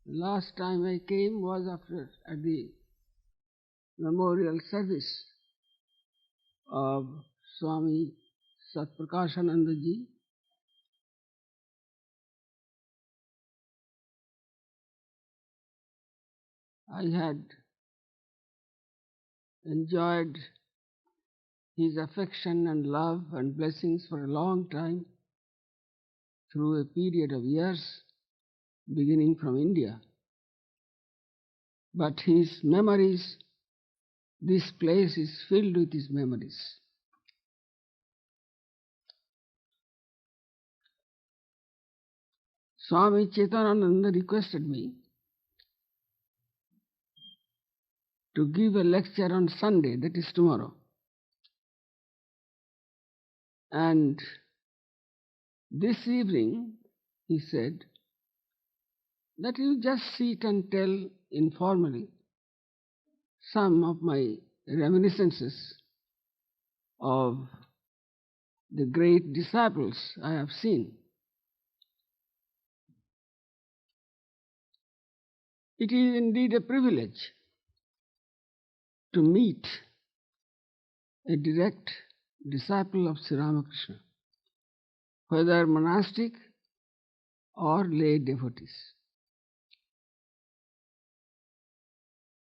The last time I came was at the memorial service of Swami Satprakashananda ji. I had enjoyed his affection and love and blessings for a long time through a period of years, beginning from India. But his memories, this place is filled with his memories. Swami Chetanananda requested me to give a lecture on Sunday, that is tomorrow. And this evening, he said, that you just sit and tell informally some of my reminiscences of the great disciples I have seen. It is indeed a privilege to meet a direct disciple of Sri Ramakrishna, whether monastic or lay devotees.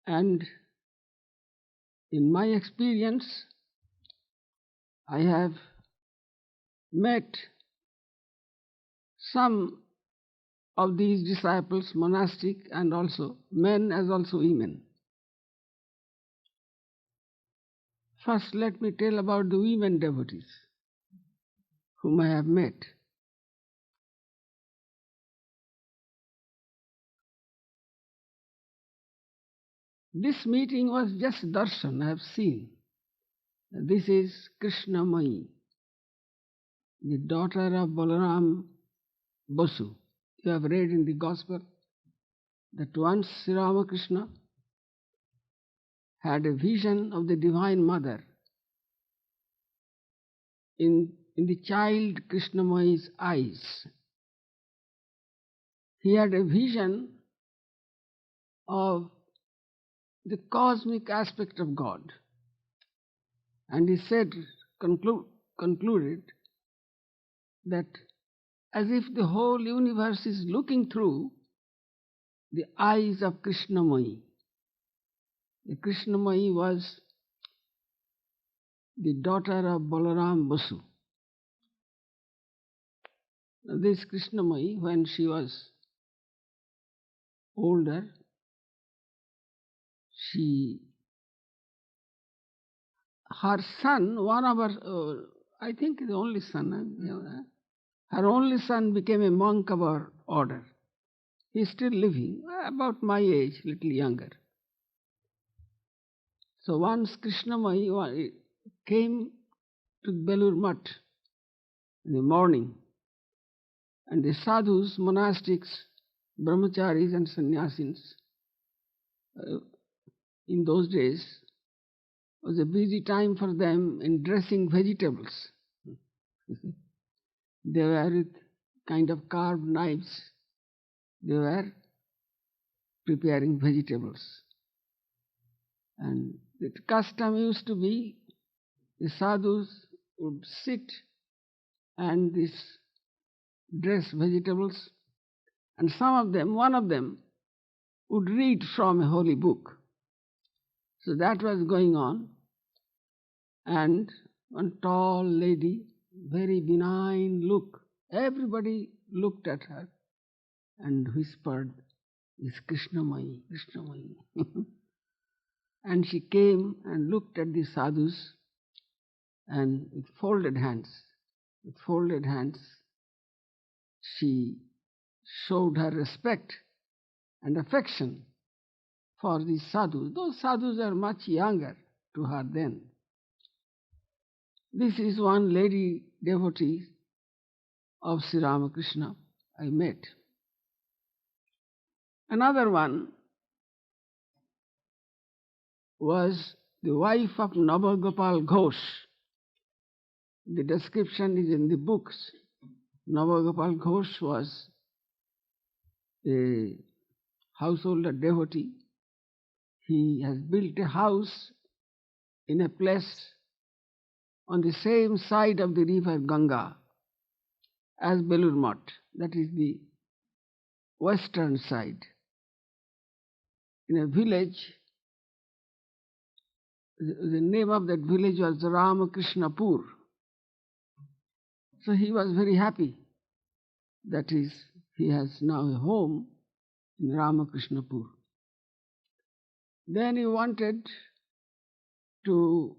And in my experience, I have met some of these disciples, monastic and also men as also women. First, let me tell about the women devotees whom I have met. This meeting was just Darshan, I have seen. This is Krishnamai, the daughter of Balaram Basu. You have read in the Gospel that once Sri Ramakrishna had a vision of the Divine Mother in the child Krishnamai's eyes. He had a vision of the cosmic aspect of God. And he said, concluded that as if the whole universe is looking through the eyes of Krishnamai. The Krishnamai was the daughter of Balaram Basu. This Krishnamai, when she was older, her son, one of her, I think the only son, her only son became a monk of our order. He is still living, about my age, little younger. So once Krishnamai came to Belur Mutt in the morning, and the sadhus, monastics, brahmacharis and sannyasins, in those days, was a busy time for them in dressing vegetables. They were with kind of carved knives. They were preparing vegetables. And the custom used to be the sadhus would sit and dress vegetables, and one of them would read from a holy book. So that was going on, and one tall lady, very benign look, everybody looked at her and whispered, "Is Krishnamai, Krishnamai." And she came and looked at the sadhus, and with folded hands, she showed her respect and affection for the sadhus. Those sadhus are much younger to her then. This is one lady devotee of Sri Ramakrishna I met. Another one was the wife of Nabal Gopal Ghosh. The description is in the books. Nabal Gopal Ghosh was a householder devotee. He has built a house in a place on the same side of the river Ganga as Belur Math, that is the western side, in a village. The name of that village was Ramakrishnapur. So he was very happy. That is, he has now a home in Ramakrishnapur. Then he wanted to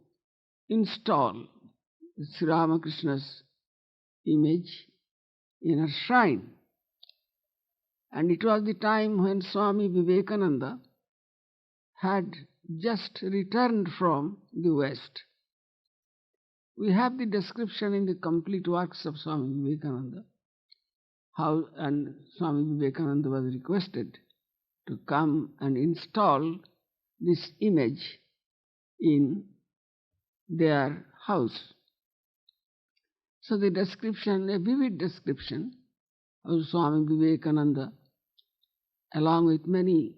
install Sri Ramakrishna's image in a shrine. And it was the time when Swami Vivekananda had just returned from the West. We have the description in the complete works of Swami Vivekananda, how and Swami Vivekananda was requested to come and install this image in their house. So the description, a vivid description of Swami Vivekananda, along with many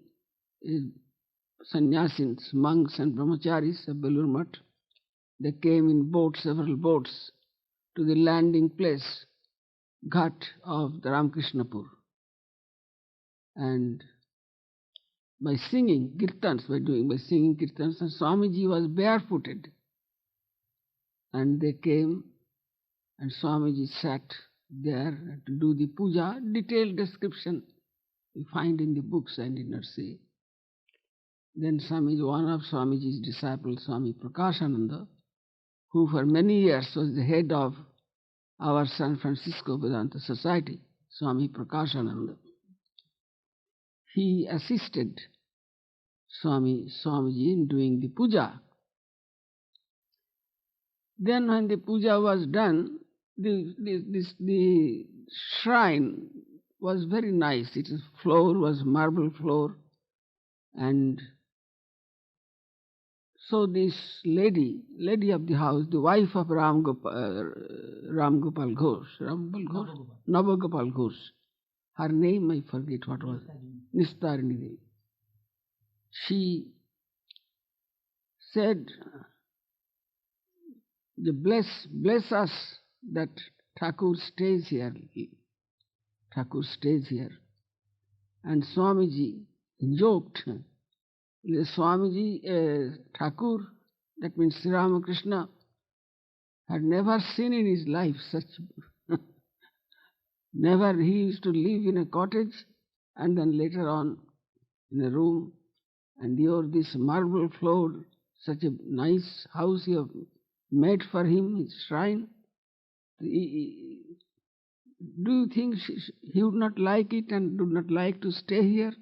sannyasins, monks and brahmacharis of Belur Math. They came in boats, several boats, to the landing place, Ghat of the Ramakrishnapur. And by singing kirtans, and Swamiji was barefooted. And they came, and Swamiji sat there to do the puja. Detailed description we find in the books, I did not say. Then Swamiji, one of Swamiji's disciples, Swami Prakashananda, who for many years was the head of our San Francisco Vedanta Society, Swami Prakashananda, he assisted Swamiji in doing the puja. Then when the puja was done, the shrine was very nice. Its floor was marble floor, and so this lady of the house, the wife of Ramgopal Ghosh, Nabal Ghosh, her name I forget what was, Nistarini Devi. She said, bless us that Thakur stays here. Thakur stays here. And Swamiji joked, Swamiji, Thakur, that means Sri Ramakrishna, had never seen in his life such. Never. He used to live in a cottage and then later on in a room, and this marble floor, such a nice house you have made for him, his shrine. Do you think he would not like it and would not like to stay here?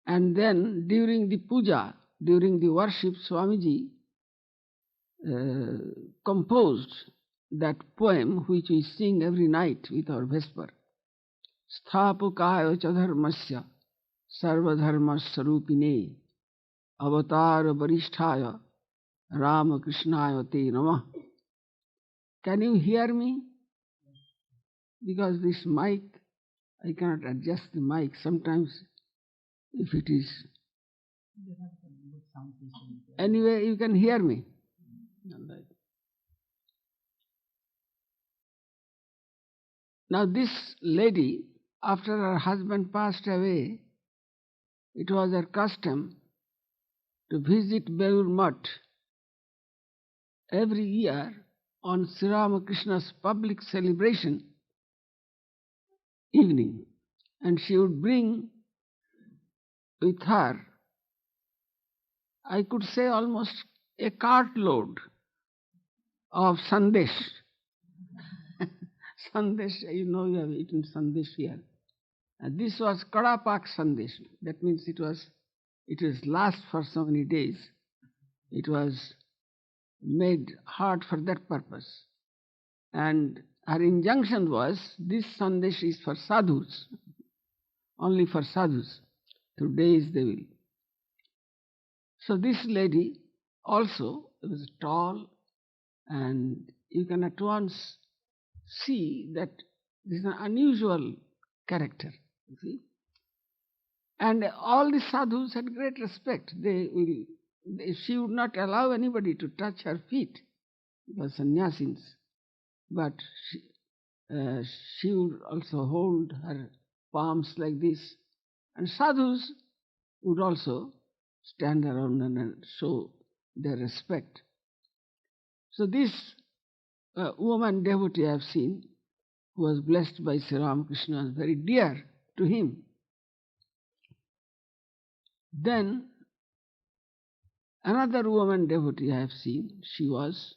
And then during the puja, during the worship, Swamiji composed that poem which we sing every night with our Vesper. Sthapukaya chadharmasya sarvadharma sarupine avatar varisthaya Ramakrishnaya te namah. Can you hear me? Because this mic, I cannot adjust the mic. Sometimes if it is... Anyway, you can hear me. Now this lady, after her husband passed away, it was her custom to visit Belur Math every year on Sri Ramakrishna's public celebration evening, and she would bring with her, I could say almost a cartload of sandesh. Sandesh, you have eaten sandesh here. And this was kadapak sandesh. That means it was last for so many days. It was made hard for that purpose. And her injunction was, this sandesh is for sadhus, only for sadhus. Through days they will. So this lady also was tall, and you can at once see that this is an unusual character. you see. And all the sadhus had great respect. She would not allow anybody to touch her feet, because sannyasins, but she would also hold her palms like this. And sadhus would also stand around and show their respect. So this woman devotee I have seen, who was blessed by Sri Ramakrishna, was very dear to him. Then another woman devotee I have seen, she was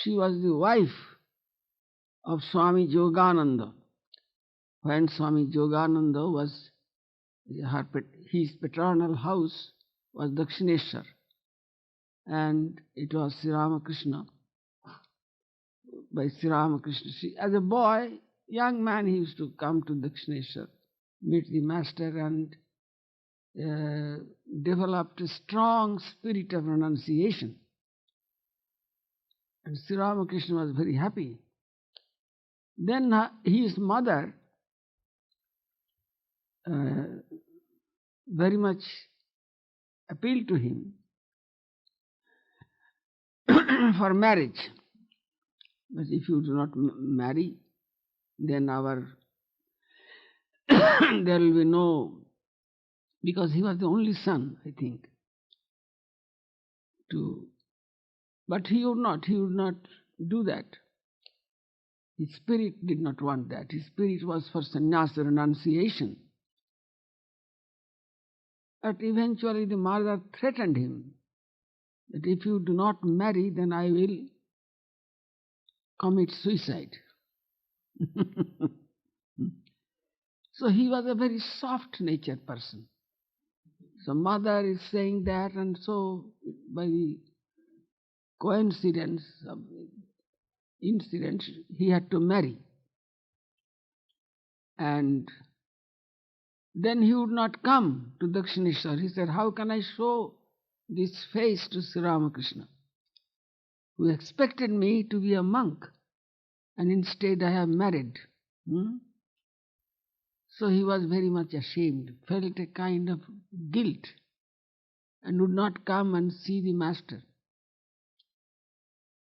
the wife of Swami Yogananda. When Swami Yogananda was, his paternal house was Dakshineshwar, and it was Sri Ramakrishna, by Sri Ramakrishna. As a boy, young man, he used to come to Dakshineshwar, meet the master, and developed a strong spirit of renunciation. And Sri Ramakrishna was very happy. Then his mother very much appealed to him for marriage. But if you do not marry, then there will be no, because he was the only son, I think. But he would not do that. His spirit did not want that. His spirit was for sannyasa, renunciation. But eventually the mother threatened him that if you do not marry, then I will commit suicide. So he was a very soft-natured person. So mother is saying that, and so by the coincidence of incident, he had to marry. And then he would not come to Dakshineshwar. He said, how can I show this face to Sri Ramakrishna, who expected me to be a monk, and instead I have married? So he was very much ashamed, felt a kind of guilt, and would not come and see the master.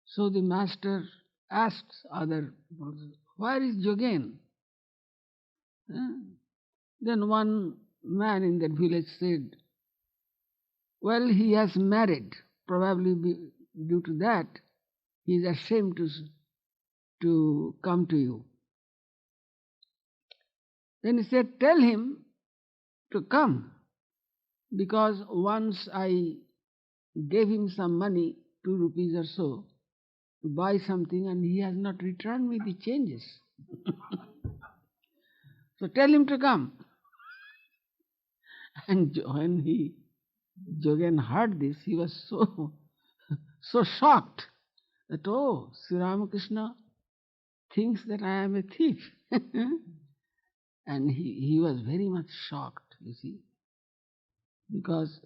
So the master asked other people, where is Jogen? Then one man in that village said, well, he has married. Probably due to that, he is ashamed to come to you. Then he said, tell him to come, because once I gave him some money, 2 rupees or so, to buy something, and he has not returned me the changes. So tell him to come. And when Jogen heard this, he was so shocked that, oh, Sri Ramakrishna thinks that I am a thief. And he was very much shocked, you see, because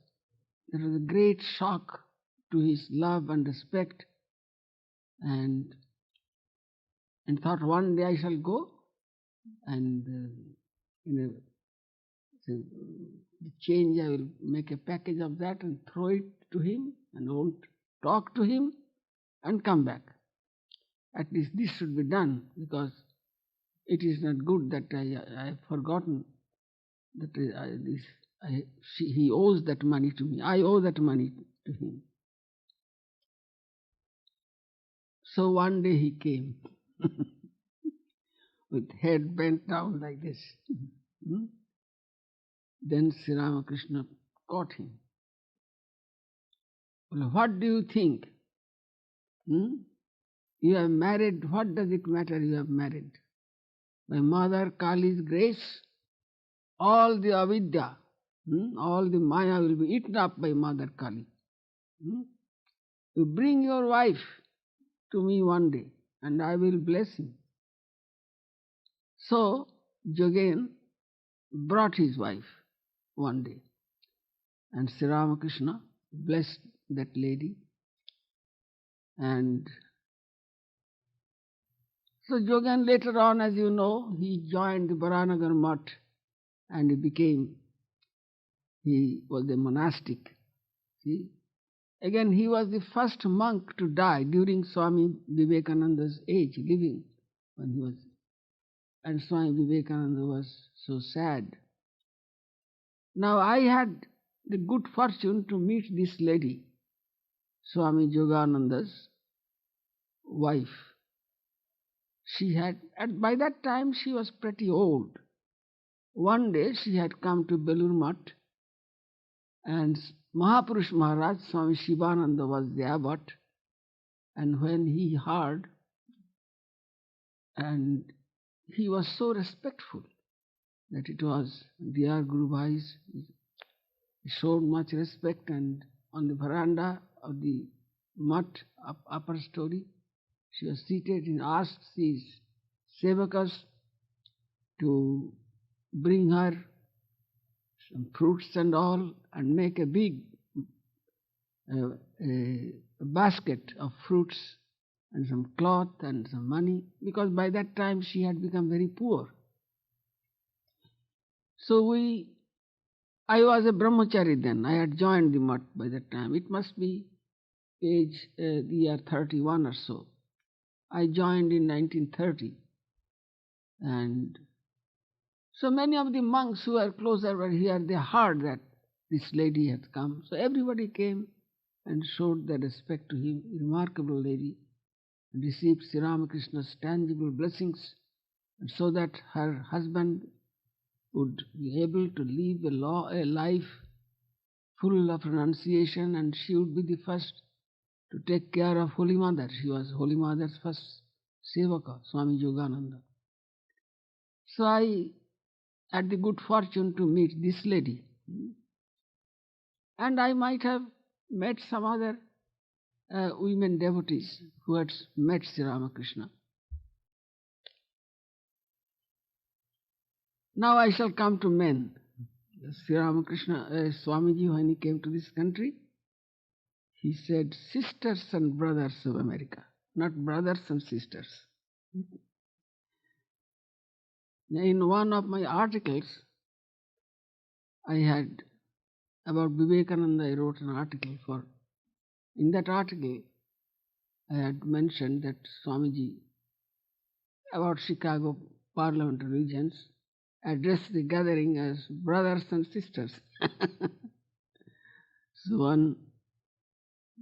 there was a great shock to his love and respect, and thought, one day I shall go and the change, I will make a package of that and throw it to him, and won't talk to him and come back. At least this should be done, because it is not good that I have forgotten that he owes that money to me. I owe that money to him. So one day he came with head bent down like this. Then Sri Ramakrishna caught him. Well, what do you think? You have married, what does it matter you have married? By Mother Kali's grace, all the avidya, all the maya will be eaten up by Mother Kali. You bring your wife to me one day, and I will bless him. So Jogen brought his wife one day, and Sri Ramakrishna blessed that lady, and So Jogan later on, as you know, he joined the Baranagar Mutt and he was a monastic. See? Again, he was the first monk to die during Swami Vivekananda's age, living when he was. And Swami Vivekananda was so sad. Now, I had the good fortune to meet this lady, Swami Yogananda's wife. She had, by that time, she was pretty old. One day, she had come to Belur Mutt, and Mahapurush Maharaj, Swami Shivananda, was the abbot. And when he heard, and he was so respectful that it was, dear Guru Bhais, he showed much respect, and on the veranda of the mutt, upper story, she was seated and asked these sevakas to bring her some fruits and all, and make a big a basket of fruits and some cloth and some money, because by that time she had become very poor. So I was a brahmachari then. I had joined the mutt by that time. It must be the year 31 or so. I joined in 1930. And so many of the monks who were closer were here. They heard that this lady had come. So everybody came and showed their respect to him. A remarkable lady, and received Sri Ramakrishna's tangible blessings, and so that her husband would be able to live a life full of renunciation, and she would be the first to take care of Holy Mother. She was Holy Mother's first sevaka, Swami Yogananda. So I had the good fortune to meet this lady. And I might have met some other women devotees who had met Sri Ramakrishna. Now I shall come to men. Sri Ramakrishna, Swamiji, when he came to this country, he said, sisters and brothers of America, not brothers and sisters. In one of my articles, I had, about Vivekananda, I wrote an article for. In that article, I had mentioned that Swamiji, about Chicago parliamentary regions, addressed the gathering as brothers and sisters. So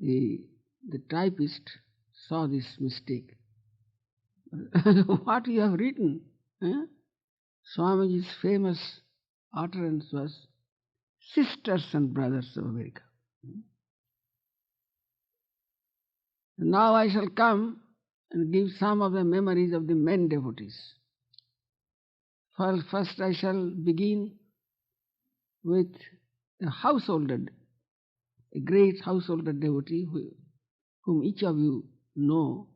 the typist saw this mistake. What you have written? Swamiji's famous utterance was sisters and brothers of America. Now I shall come and give some of the memories of the men devotees. First I shall begin with a householder, a great householder devotee whom each of you know,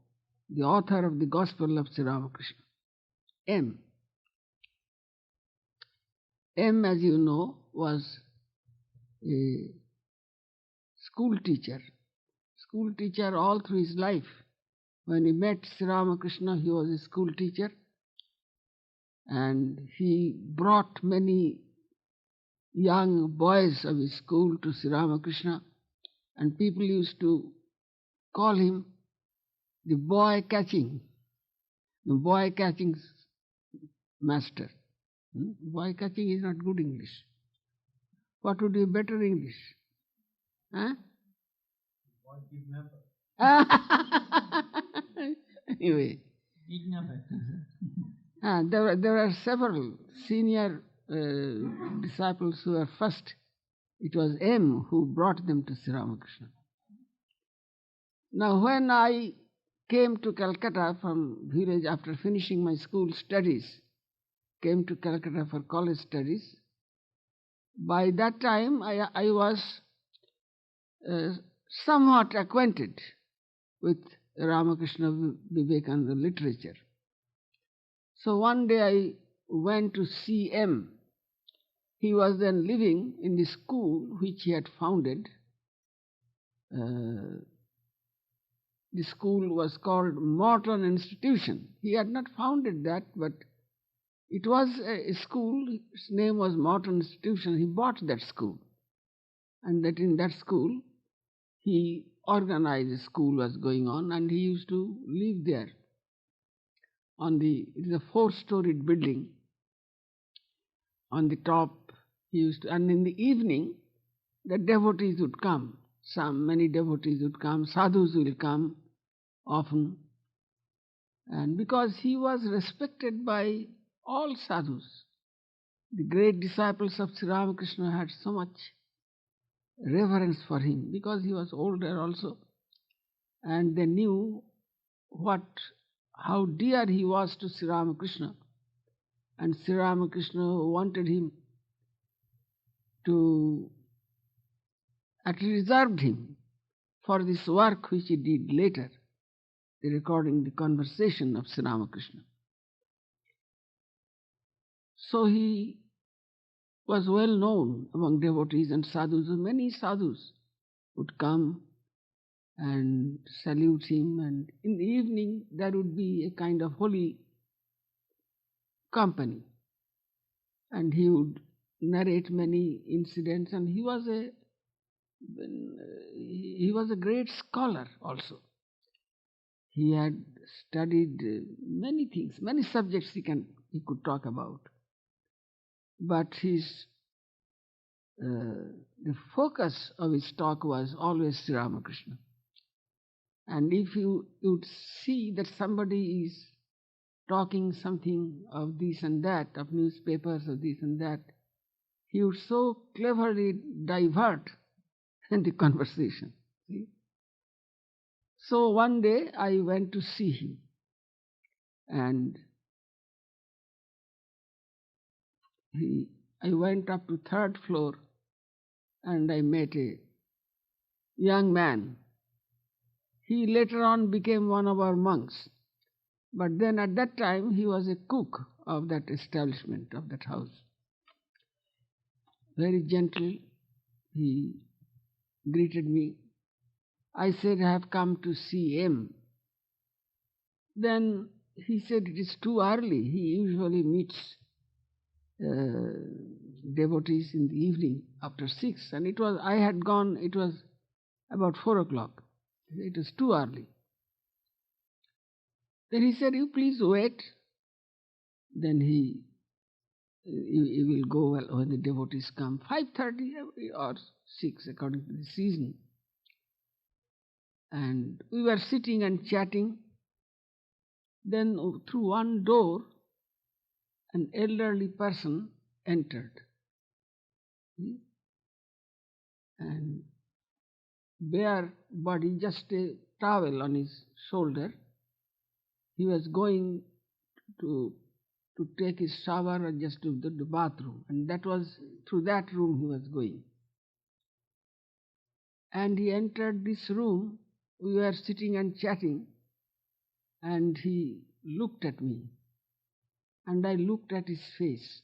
the author of the Gospel of Sri Ramakrishna, M. M, as you know, was a school teacher all through his life. When he met Sri Ramakrishna, he was a school teacher, and he brought many young boys of his school to Sri Ramakrishna, and people used to call him the boy catching master. Boy catching is not good English. What would be better English? Boy kidnapper. Anyway. There are several senior disciples who were first. It was M who brought them to Sri Ramakrishna. Now, when I came to Calcutta from village after finishing my school studies, came to Calcutta for college studies, by that time I was somewhat acquainted with Ramakrishna Vivekananda literature. So one day I went to see M. He was then living in the school which he had founded. The the school was called Morton Institution. He had not founded that, but it was a school. Its name was Morton Institution. He bought that school. And that in that school, he organized a school was going on, and he used to live there. It is a 4-storied building. On the top, he used to, and in the evening, the devotees would come. Many devotees would come. Sadhus will come often. And because he was respected by all sadhus, the great disciples of Sri Ramakrishna had so much reverence for him because he was older also, and they knew how dear he was to Sri Ramakrishna, and Sri Ramakrishna wanted him to, reserved him for this work which he did later, the recording the conversation of Sri Ramakrishna. So he was well known among devotees and sadhus. Many sadhus would come and salute him, and in the evening there would be a kind of holy company, and he would narrate many incidents, and he was a great scholar also. He had studied many things, many subjects he could talk about. But the focus of his talk was always Sri Ramakrishna. And if you would see that somebody is talking something of this and that, of newspapers, of this and that, he would so cleverly divert the conversation. See? So one day I went to see him, and I went up to 3rd floor, and I met a young man. He later on became one of our monks, but then at that time he was a cook of that establishment, of that house. Very gentle, he greeted me. I said, I have come to see him. Then he said, it is too early. He usually meets devotees in the evening after 6, and I had gone, it was about 4 o'clock. It was too early. Then he said, you please wait. Then he will go when the devotees come, 5:30 or 6 according to the season. And we were sitting and chatting. Then through one door, an elderly person entered. And bare body, just a towel on his shoulder. He was going to take his shower or just to the bathroom. And that was through that room he was going. And he entered this room. We were sitting and chatting. And he looked at me. And I looked at his face.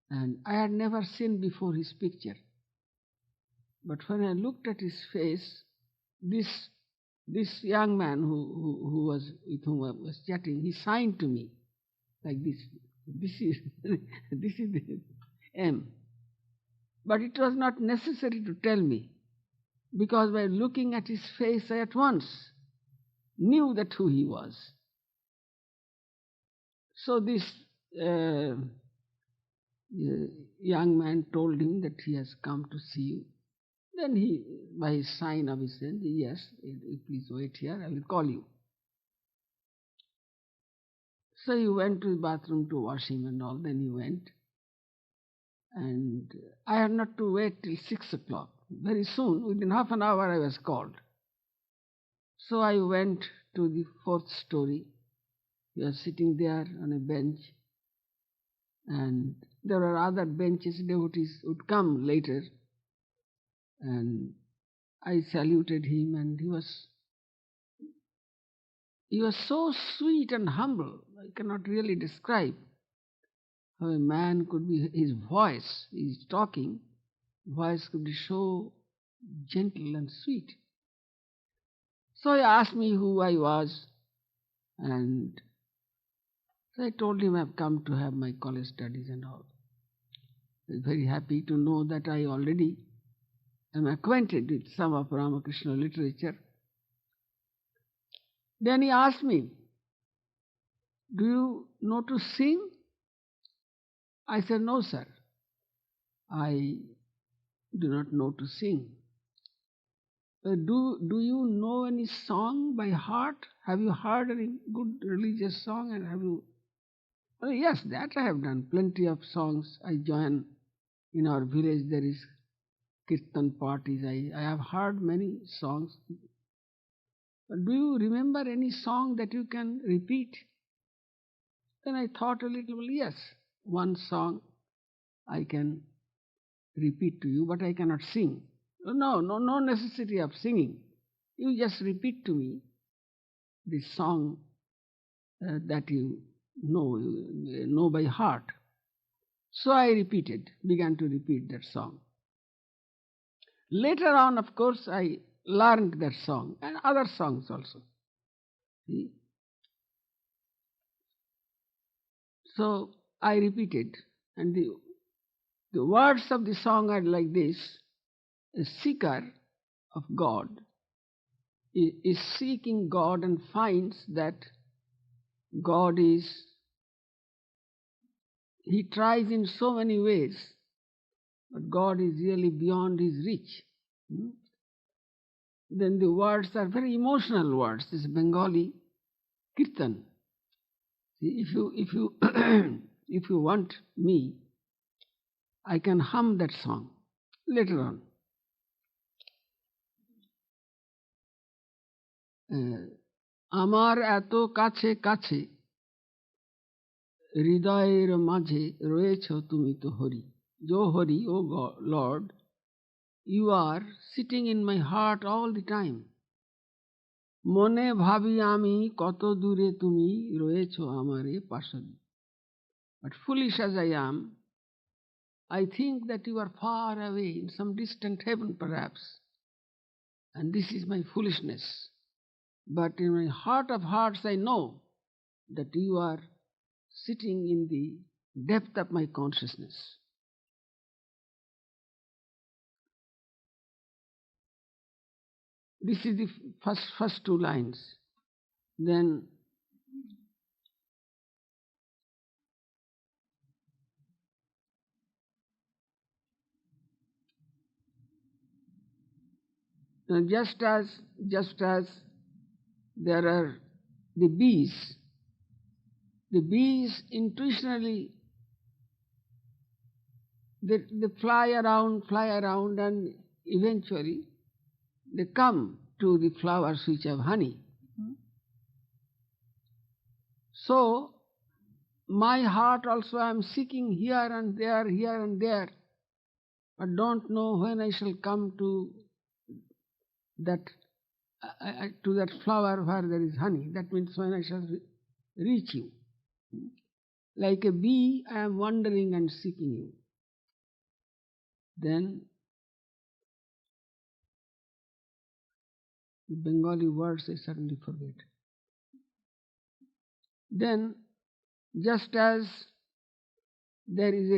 And I had never seen before his picture. But when I looked at his face, this young man who was with whom I was chatting, he signed to me like this. This is the M. But it was not necessary to tell me, because by looking at his face, I at once knew that who he was. So this young man told him that he has come to see you. Then he, by his sign of his hand, yes, please wait here, I will call you. So he went to the bathroom to wash him and all. Then he went. And I had not to wait till 6 o'clock. Very soon, within half an hour, I was called. So I went to the 4th story. He was sitting there on a bench. And there were other benches. Devotees would come later. And I saluted him, and he was so sweet and humble. I cannot really describe how a man could be, his voice, his talking, voice could be so gentle and sweet. So he asked me who I was, and so I told him I've come to have my college studies and all. He was very happy to know that I already am acquainted with some of Ramakrishna literature. Then he asked me, "Do you know to sing?" I said, "No, sir. I do not know to sing." Do you know any song by heart? Have you heard any good religious song? And have you? "Oh, yes, that I have done. Plenty of songs. I join in our village. There is kirtan parties. I have heard many songs. But do you remember any song that you can repeat?" Then I thought a little. Well, yes, one song I can repeat to you, but I cannot sing. No necessity of singing. You just repeat to me the song that you know by heart. So I began to repeat that song. Later on, of course, I learned that song and other songs also. See? So I repeated, and the words of the song are like this: a seeker of God is seeking God and finds that God is, he tries in so many ways, but God is really beyond his reach. Then the words are very emotional words. This is Bengali kirtan. See, if you if you want me, I can hum that song later on. আমার এত কাছে কাছে হৃদয়ের মাঝে রয়েছ তুমি তো Hari. Jo Hari, O God, Lord, you are sitting in my heart all the time. মনে ভাবি আমি কত দূরে তুমি রয়েছ আমারে পাশে। But foolish as I am, I think that you are far away in some distant heaven perhaps, and this is my foolishness. But in my heart of hearts I know that you are sitting in the depth of my consciousness. This is the first two lines. Then just as there are the bees intuitionally they fly around, and eventually they come to the flowers which have honey. So my heart also I am seeking here and there, but don't know when I shall come to that flower where there is honey. That means when I shall reach you. Like a bee, I am wandering and seeking you. Then the Bengali words I suddenly forget. Then, just as there is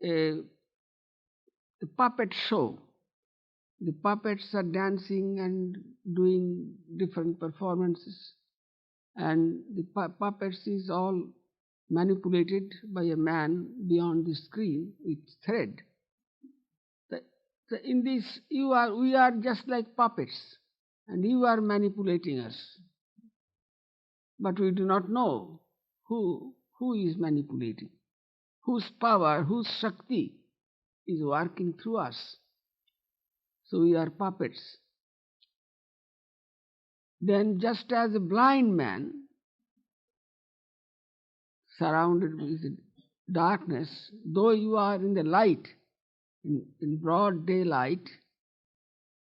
a puppet show, the puppets are dancing and doing different performances, and the puppets is all manipulated by a man beyond the screen with thread. In this, we are just like puppets, and you are manipulating us. But we do not know who is manipulating, whose power, whose Shakti is working through us. So we are puppets. Then just as a blind man surrounded with darkness, though you are in the light, in broad daylight,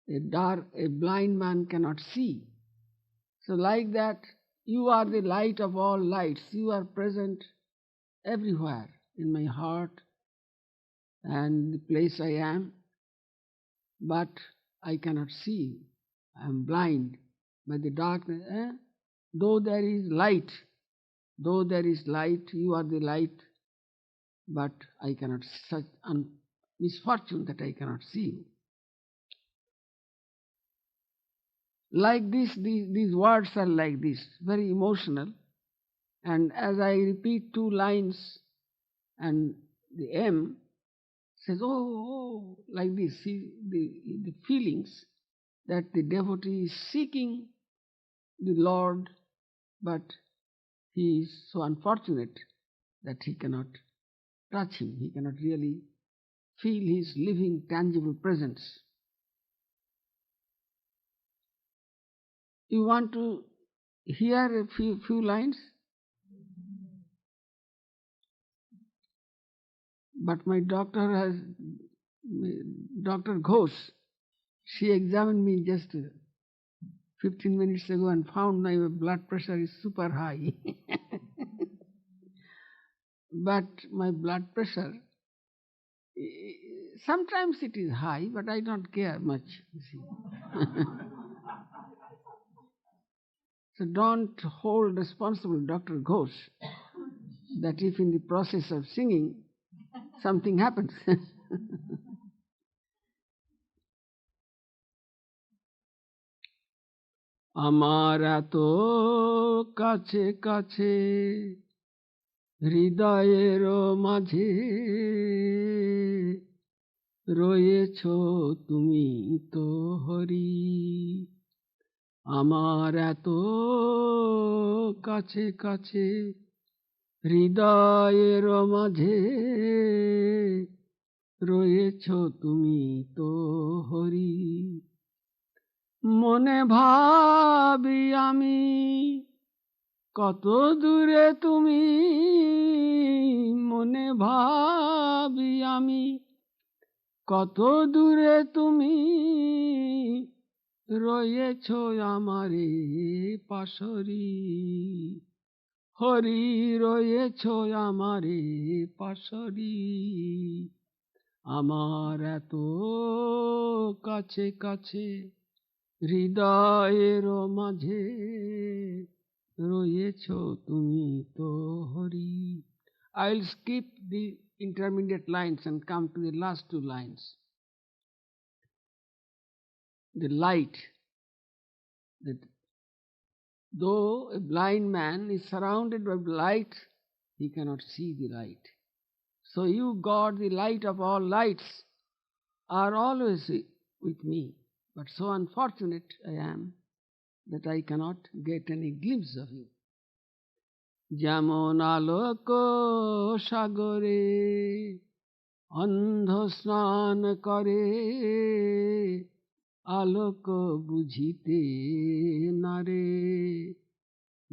a blind man cannot see. So like that, you are the light of all lights. You are present everywhere in my heart and the place I am. But I cannot see you. I am blind by the darkness. Though there is light, you are the light, but I cannot, such misfortune that I cannot see you. Like this, these words are like this, very emotional. And as I repeat two lines, and the M says, oh, like this, see the feelings that the devotee is seeking the Lord, but he is so unfortunate that he cannot touch him. He cannot really feel his living, tangible presence. You want to hear a few lines? But my Dr. Ghosh, she examined me just 15 minutes ago and found my blood pressure is super high. But my blood pressure, sometimes it is high, but I don't care much, you see. So don't hold responsible Dr. Ghosh that if in the process of singing something happens. আমার এত কাছে কাছে হৃদয়ের মাঝে রয়েছ তুমি তো হরি। আমার এত কাছে কাছে হৃদয়ের মাঝে রয়েছ তুমি তো হরি। মনে ভাবি আমি কত দূরে তুমি, মনে ভাবি আমি কত দূরে তুমি রয়েছ আমারে পাশরি। হরি রয়েছ আমারে পাশরি। আমার এত কাছে কাছে হৃদয়ের মাঝে রয়েছ তুমি তো Hari. I'll skip the intermediate lines and come to the last two lines. The light, that though a blind man is surrounded by light, he cannot see the light. So you, God, the light of all lights, are always with me. But so unfortunate I am that I cannot get any glimpse of you. যেমন আলোক সাগরে অন্ধ স্নান করে, আলোক বুঝিতে নারে।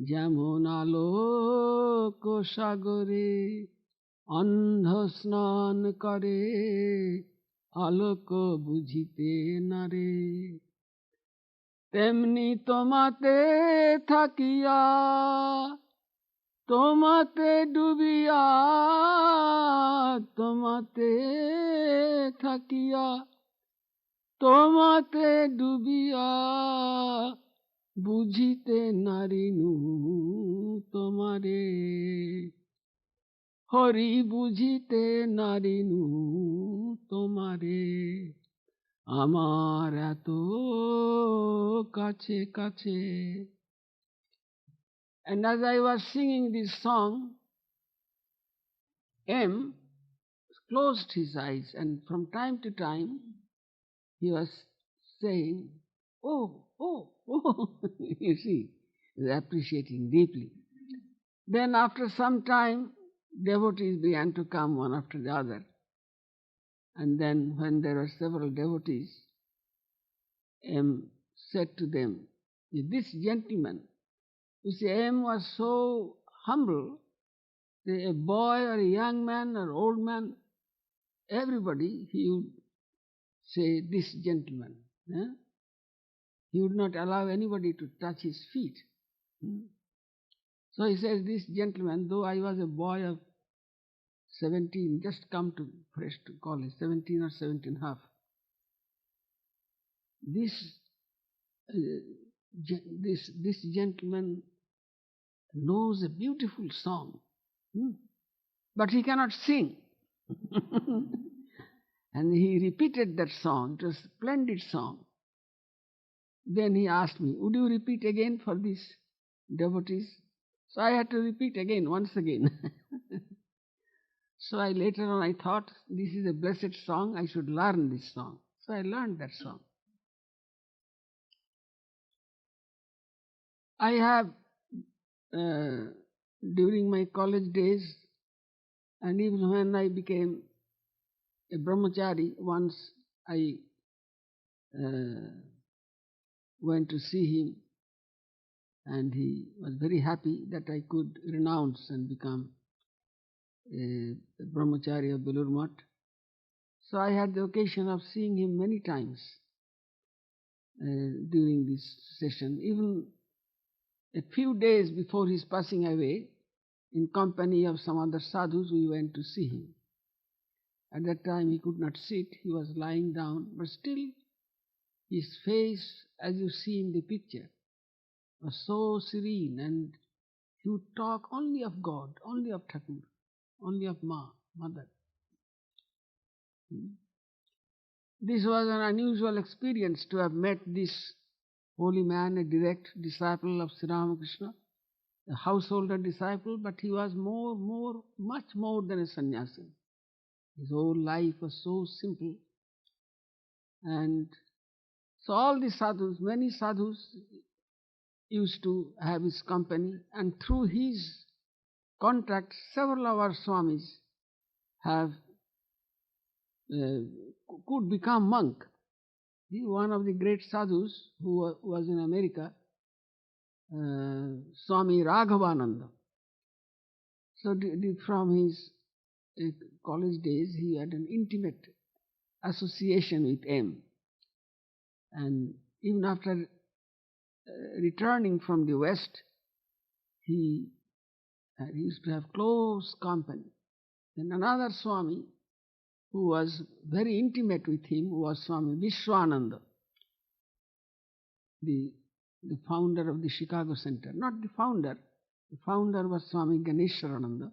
যেমন আলোক সাগরে অন্ধ স্নান করে, আলোক বুঝিতে নারে। তেমনি তোমাতে থাকিয়া তোমাতে ডুবিয়া, তোমাতে থাকিয়া তোমাতে ডুবিয়া বুঝিতে নারিনু তোমারে। হরি বুঝিতে নারিনু তোমারে। আমার এত কাছে কাছে। And as I was singing this song, M closed his eyes, and from time to time he was saying, oh, oh, oh, you see, he was appreciating deeply. Then after some time, devotees began to come one after the other. And then when there were several devotees, M said to them, this gentleman, you see, M was so humble, a boy or a young man or old man, everybody, he would say, this gentleman. He would not allow anybody to touch his feet. So he says, this gentleman, though I was a boy of 17, just come to fresh to college, 17 or 17 half. this this gentleman knows a beautiful song, but he cannot sing. And he repeated that song. It was a splendid song. Then he asked me, would you repeat again for these devotees? So I had to repeat again, once again. So later on I thought, this is a blessed song, I should learn this song. So I learned that song. I have, during my college days, and even when I became a brahmachari, once I went to see him, and he was very happy that I could renounce and become a brahmachari of Belur Math. So I had the occasion of seeing him many times during this session. Even a few days before his passing away, in company of some other sadhus, we went to see him. At that time he could not sit, he was lying down, but still his face, as you see in the picture, was so serene, and he would talk only of God, only of Thakur, only of Mother. This was an unusual experience to have met this holy man, a direct disciple of Sri Ramakrishna, a householder disciple, but he was much more than a sannyasi. His whole life was so simple. And so all the sadhus, many sadhus used to have his company, and through his contact, several of our swamis have could become monk. One of the great sadhus who was in America, Swami Raghavananda. So from his college days, he had an intimate association with M. And even after returning from the West, he used to have close company. Then another Swami who was very intimate with him was Swami Vishwananda, the founder of the Chicago Center. Not the founder was Swami Ganesharananda.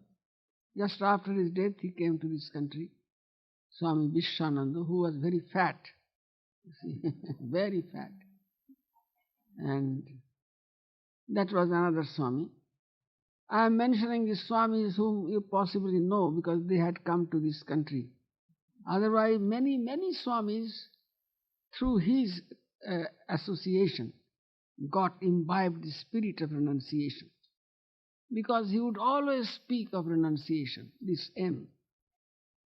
Just after his death, he came to this country, Swami Vishwananda, who was very fat, you see, very fat. And that was another Swami. I am mentioning the Swamis whom you possibly know because they had come to this country. Otherwise, many Swamis, through his association, got imbibed the spirit of renunciation. Because he would always speak of renunciation, this M.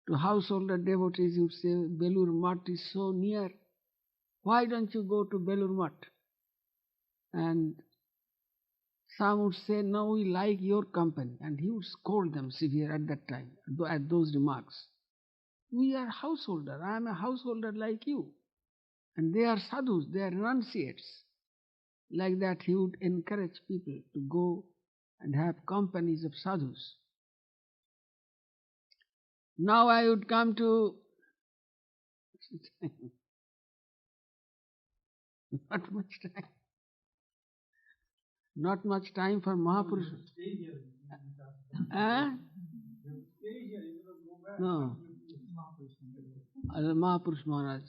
To householder devotees, he would say, Belur Math is so near. Why don't you go to Belur Math? And some would say, no, we like your company. And he would scold them severe at that time, at those remarks. We are householder. I am a householder like you. And they are sadhus, they are renunciates. Like that, he would encourage people to go and have companies of sadhus. Now I would come to not much time for Mahapurush. No. Mahapurush Maharaj.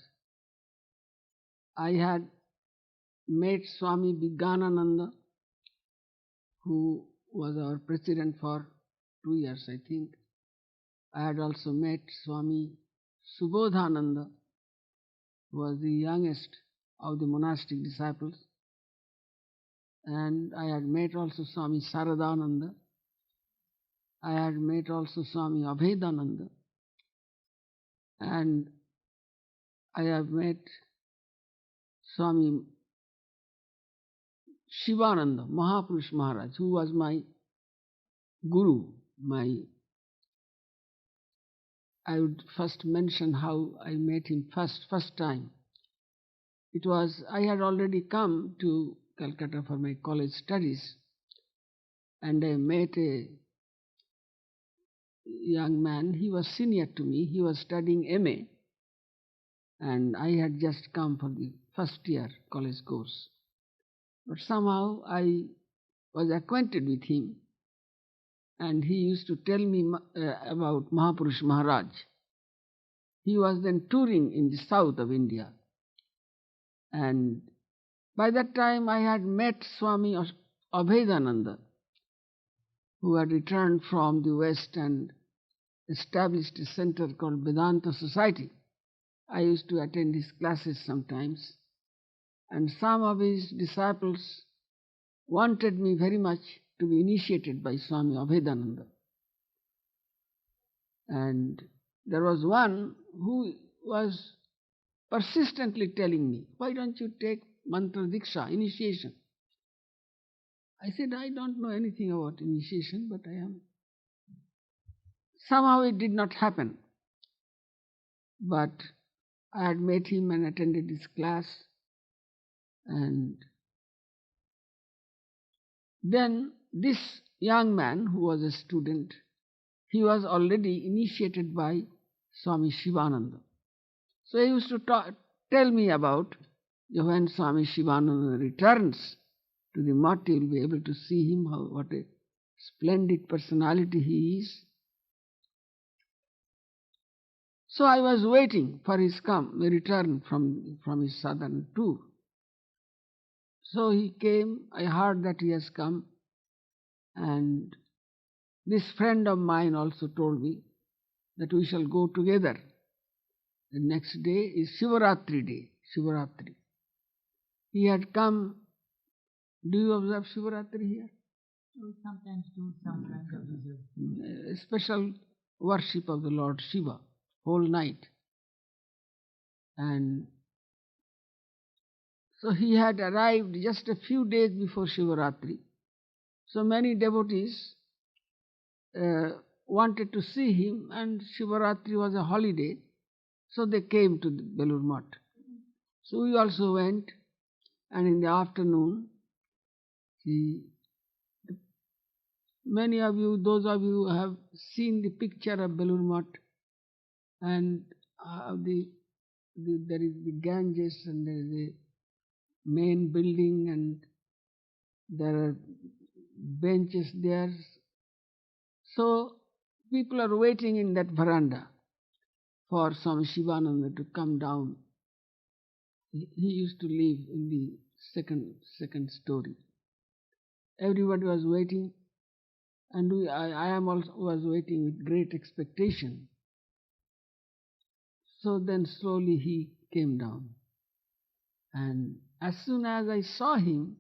I had met Swami Vijnananda, who was our president for 2 years, I think. I had also met Swami Subodhananda, who was the youngest of the monastic disciples. And I had met also Swami Shraddhananda. I had met also Swami Abhedananda. And I have met Swami Shivananda, Mahapurush Maharaj, who was my guru. I would first mention how I met him first time. It was, I had already come to Calcutta for my college studies, and I met a young man. He was senior to me. He was studying MA, and I had just come for the first year college course. But somehow I was acquainted with him, and he used to tell me about Mahapurush Maharaj. He was then touring in the south of India, and by that time I had met Swami Abhedananda, who had returned from the West and established a center called Vedanta Society. I used to attend his classes sometimes, and some of his disciples wanted me very much to be initiated by Swami Abhedananda. And there was one who was persistently telling me, why don't you take mantra diksha, initiation? I said, I don't know anything about initiation, but I am. Somehow it did not happen. But I had met him and attended his class, and then this young man who was a student, he was already initiated by Swami Shivananda. So he used to tell me about when Swami Shivananda returns to the mutt, you will be able to see him, what a splendid personality he is. So I was waiting for his return from his southern tour. So he came, I heard that he has come, and this friend of mine also told me that we shall go together. The next day is Shivaratri day, Shivaratri. He had come. Do you observe Shivaratri here? We sometimes do some kind of ritual. A special worship of the Lord Shiva, whole night. And so he had arrived just a few days before Shivaratri. So many devotees wanted to see him, and Shivaratri was a holiday, so they came to the Belur Math. So we also went, and in the afternoon, many of you, those of you who have seen the picture of Belur Math, and there is the Ganges, and there is a main building, and there are benches there. So people are waiting in that veranda for Swami Shivananda to come down. He used to live in the second story. Everybody was waiting, and I am also was waiting with great expectation. So then slowly he came down, and as soon as I saw him,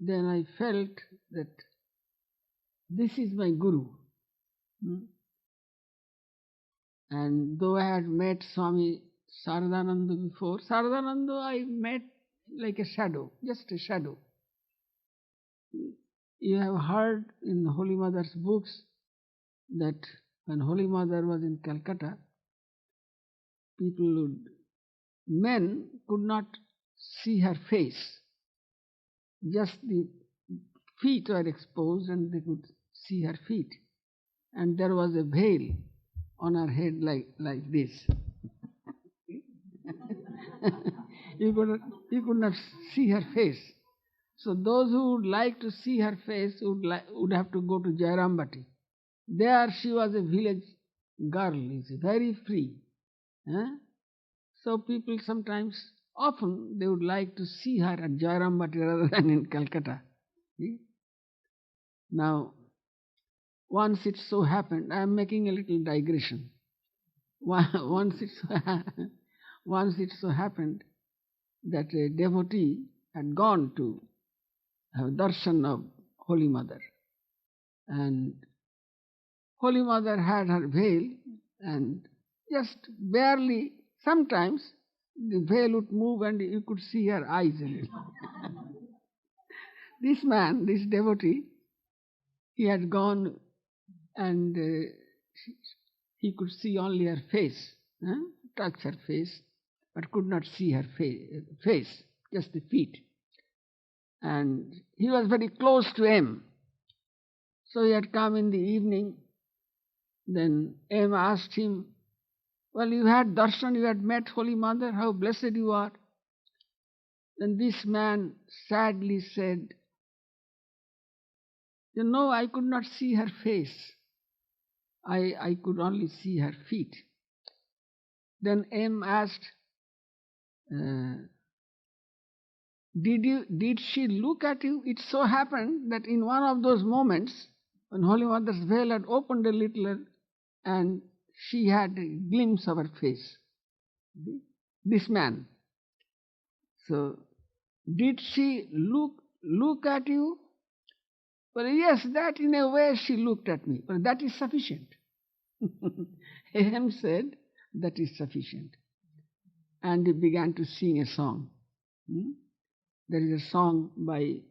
then I felt that this is my Guru. And though I had met Swami Shraddhananda before, Shraddhananda I met like a shadow, just a shadow. You have heard in Holy Mother's books that when Holy Mother was in Calcutta, men could not see her face. Just the feet were exposed and they could see her feet. And there was a veil on her head like this. You could not see her face. So those who would like to see her face would have to go to Jairambati. There she was a village girl, very free. So people often they would like to see her at Jairambati rather than in Calcutta. Now, once it so happened, I am making a little digression. Once it so happened that a devotee had gone to have darshan of Holy Mother, and Holy Mother had her veil, and just barely, sometimes the veil would move and you could see her eyes in it. This devotee, he had gone, and he could see only her face, touch her face, but could not see her face, just the feet. And he was very close to M. So he had come in the evening. Then M asked him, well, you had darshan, you had met Holy Mother, how blessed you are. Then this man sadly said, I could not see her face. I could only see her feet. Then M asked, did she look at you? It so happened that in one of those moments, when Holy Mother's veil had opened a little and she had a glimpse of her face. This man. So, did she look at you? Well, yes, that in a way she looked at me, but that is sufficient. M said, that is sufficient. And he began to sing a song. There is a song by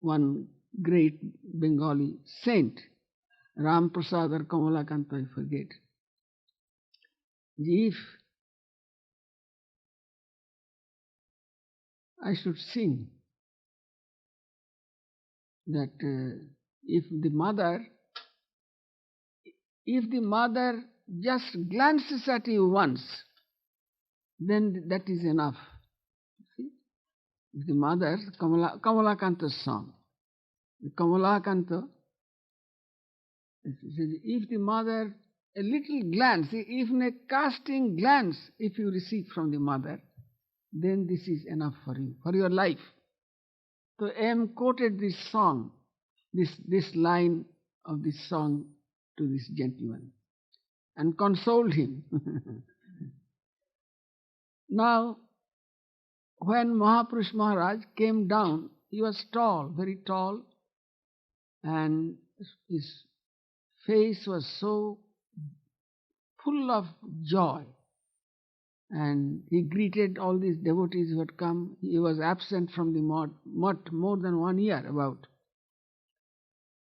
one great Bengali saint, Ram Prasad or Kamalakanta, I forget. If I should sing that if the mother just glances at you once, then that is enough. See? If the mother, Kamalakanta's song, the Kamalakanta, if the mother, a little glance, even a casting glance, if you receive from the mother, then this is enough for you, for your life. So M quoted this song, this line of this song to this gentleman and consoled him. Now, when Mahapurush Maharaj came down, he was tall, very tall, and his face was so full of joy. And he greeted all these devotees who had come. He was absent from the mutt more than 1 year about.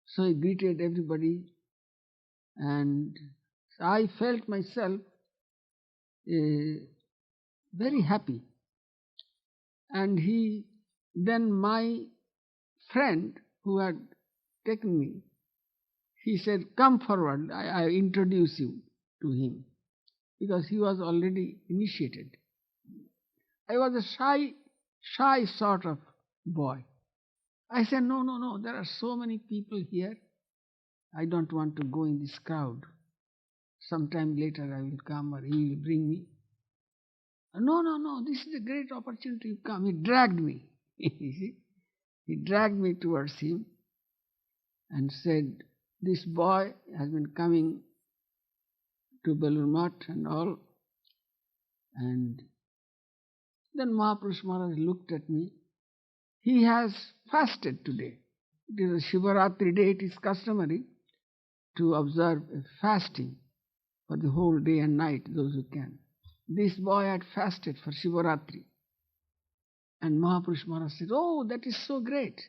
So he greeted everybody, and I felt myself very happy. And then my friend who had taken me, he said, come forward, I introduce you to him, because he was already initiated. I was a shy sort of boy. I said, no, there are so many people here. I don't want to go in this crowd. Sometime later I will come, or he will bring me. No, this is a great opportunity to come. He dragged me. You see? He dragged me towards him and said, this boy has been coming to Belur Math and all. And then Mahapurush Maharaj looked at me. He has fasted today. It is a Shivaratri day. It is customary to observe a fasting for the whole day and night, those who can. This boy had fasted for Shivaratri. And Mahapurush Maharaj said, oh, that is so great.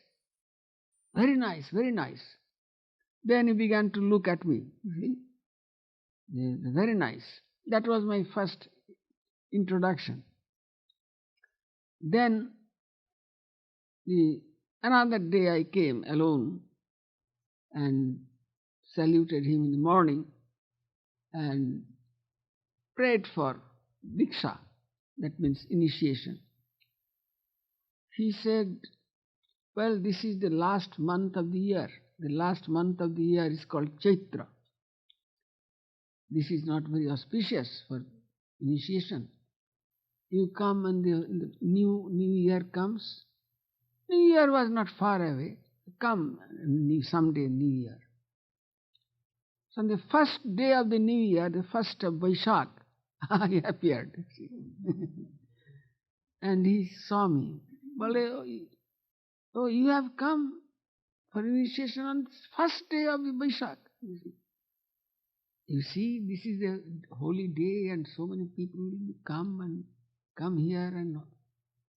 Very nice, very nice. Then he began to look at me. You see? Very nice. That was my first introduction. Then another day I came alone and saluted him in the morning and prayed for Diksha, that means initiation. He said, well, this is the last month of the year. The last month of the year is called Chaitra. This is not very auspicious for initiation. You come and the new year comes. New year was not far away. Come someday, New Year. So on the first day of the New Year, the first of Vaishak, I appeared. And he saw me. Well, oh, you have come for initiation on the first day of the Vaishak. You see, this is a holy day and so many people will come here, and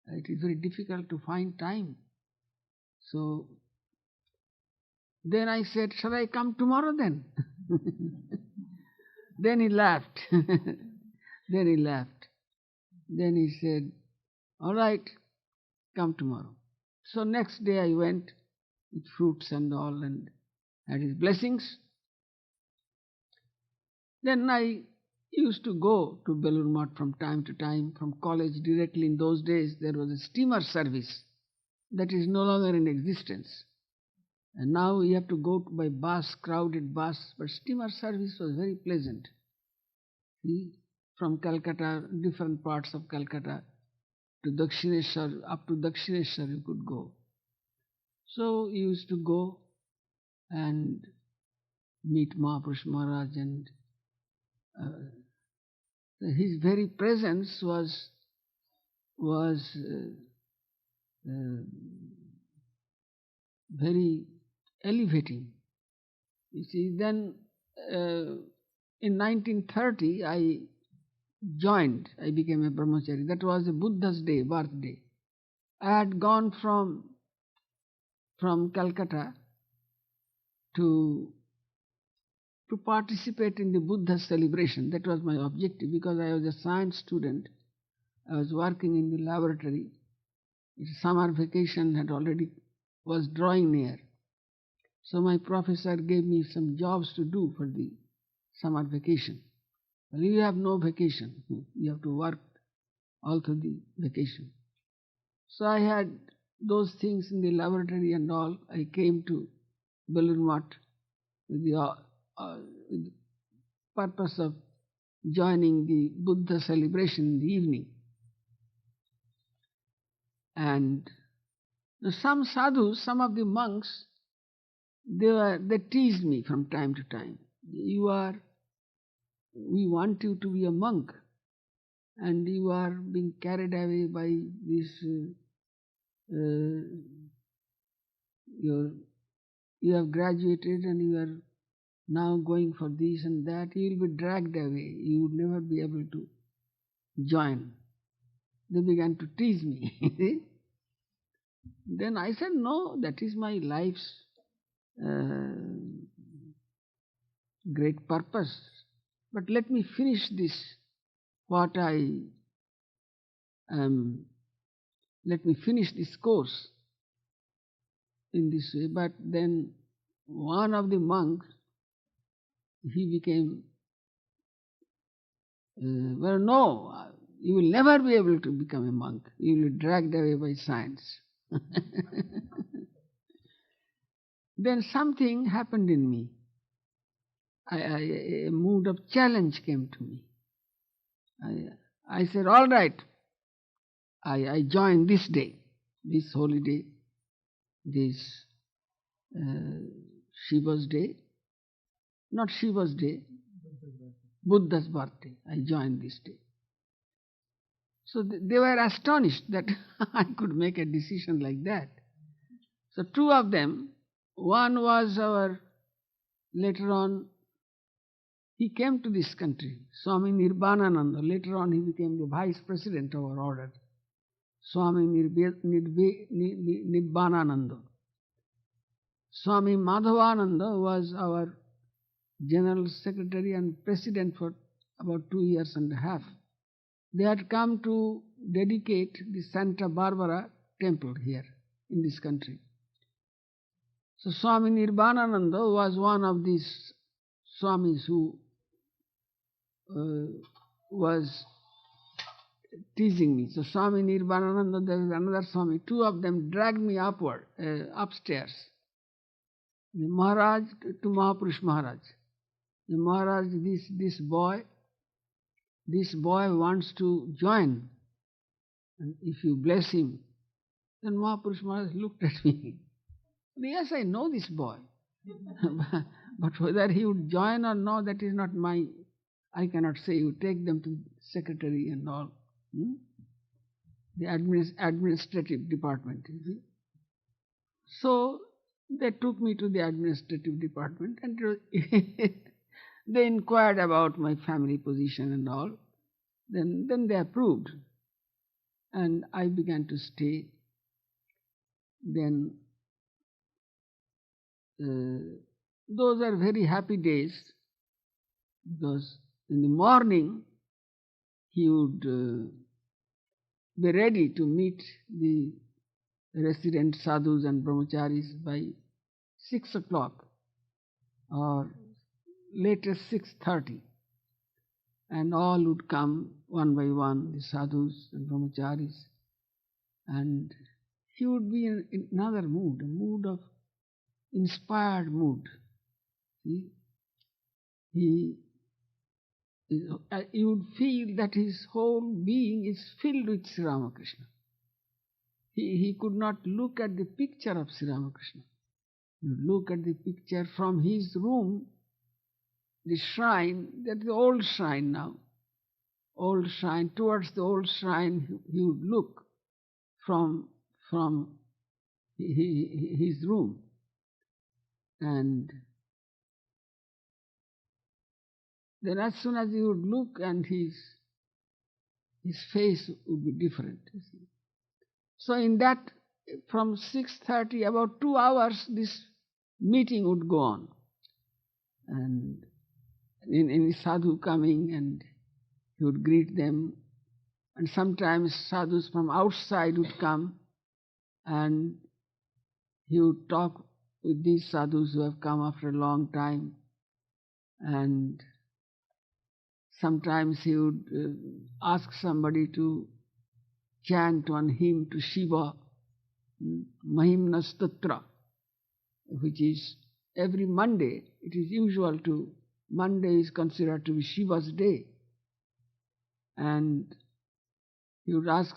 it is very difficult to find time. So then I said, shall I come tomorrow then? Then he laughed. Then he said, all right, come tomorrow. So next day I went with fruits and all and had his blessings. Then I used to go to Belur Math from time to time, from college directly. In those days, there was a steamer service that is no longer in existence. And now you have to go by bus, crowded bus, but steamer service was very pleasant. See, from Calcutta, different parts of Calcutta, to Dakshineshwar, up to Dakshineshwar you could go. So you used to go and meet Mahapurush Maharaj, and his very presence was very elevating. You see, then in 1930 I became a brahmachari. That was a Buddha's day, birthday. I had gone from Calcutta to participate in the Buddha celebration. That was my objective, because I was a science student. I was working in the laboratory. Summer vacation was drawing near. So my professor gave me some jobs to do for the summer vacation. Well, you have no vacation. You have to work all through the vacation. So I had those things in the laboratory and all. I came to Belur Math with the purpose of joining the Buddha celebration in the evening. And some sadhus, some of the monks, they teased me from time to time. We want you to be a monk, and you are being carried away by this, you have graduated and you are now going for this and that. You will be dragged away. You would never be able to join. They began to tease me. Then I said, no, that is my life's great purpose. But let me finish this, let me finish this course in this way. But then one of the monks, he became, well, no, you will never be able to become a monk. You will be dragged away by science. Then something happened in me. A mood of challenge came to me. I said, all right, I join this day, this holy day, this Shiva's day, not Shiva's day, Buddha's birthday. I joined this day. So they were astonished that I could make a decision like that. So two of them, one was later on, he came to this country, Swami Nirbanananda. Later on he became the vice president of our order, Swami Nirbanananda. Swami Madhavananda was our general secretary and president for about 2 years and a half. They had come to dedicate the Santa Barbara temple here in this country. So Swami Nirbanananda was one of these Swamis who was teasing me. So Swami Nirbanananda, there was another Swami. Two of them dragged me upstairs. The Maharaj to Mahapurush Maharaj. The Maharaj, this boy wants to join, and if you bless him. Then Mahapurush Maharaj looked at me. Yes, I know this boy. But whether he would join or no, that is not I cannot say. You take them to secretary and all. The administrative department, you see. So they took me to the administrative department, and they inquired about my family position and all. Then they approved, and I began to stay. Then those are very happy days, because in the morning he would be ready to meet the resident sadhus and brahmacharis by 6 o'clock or latest 6:30. and all would come one by one, the sadhus and brahmacharis, and he would be in another mood, a mood of inspired mood. See? You would feel that his whole being is filled with Sri Ramakrishna. He could not look at the picture of Sri Ramakrishna. He would look at the picture from his room, the shrine, that is the old shrine now. Old shrine, towards the old shrine he would look from his room. And then as soon as he would look, and his face would be different. You see. So in that, from 6:30, about 2 hours, this meeting would go on. And in sadhu coming, and he would greet them. And sometimes sadhus from outside would come, and he would talk with these sadhus who have come after a long time. And sometimes he would ask somebody to chant one hymn to Shiva, Mahimna Statra, which is every Monday. It is usual to, Monday is considered to be Shiva's day. And he would ask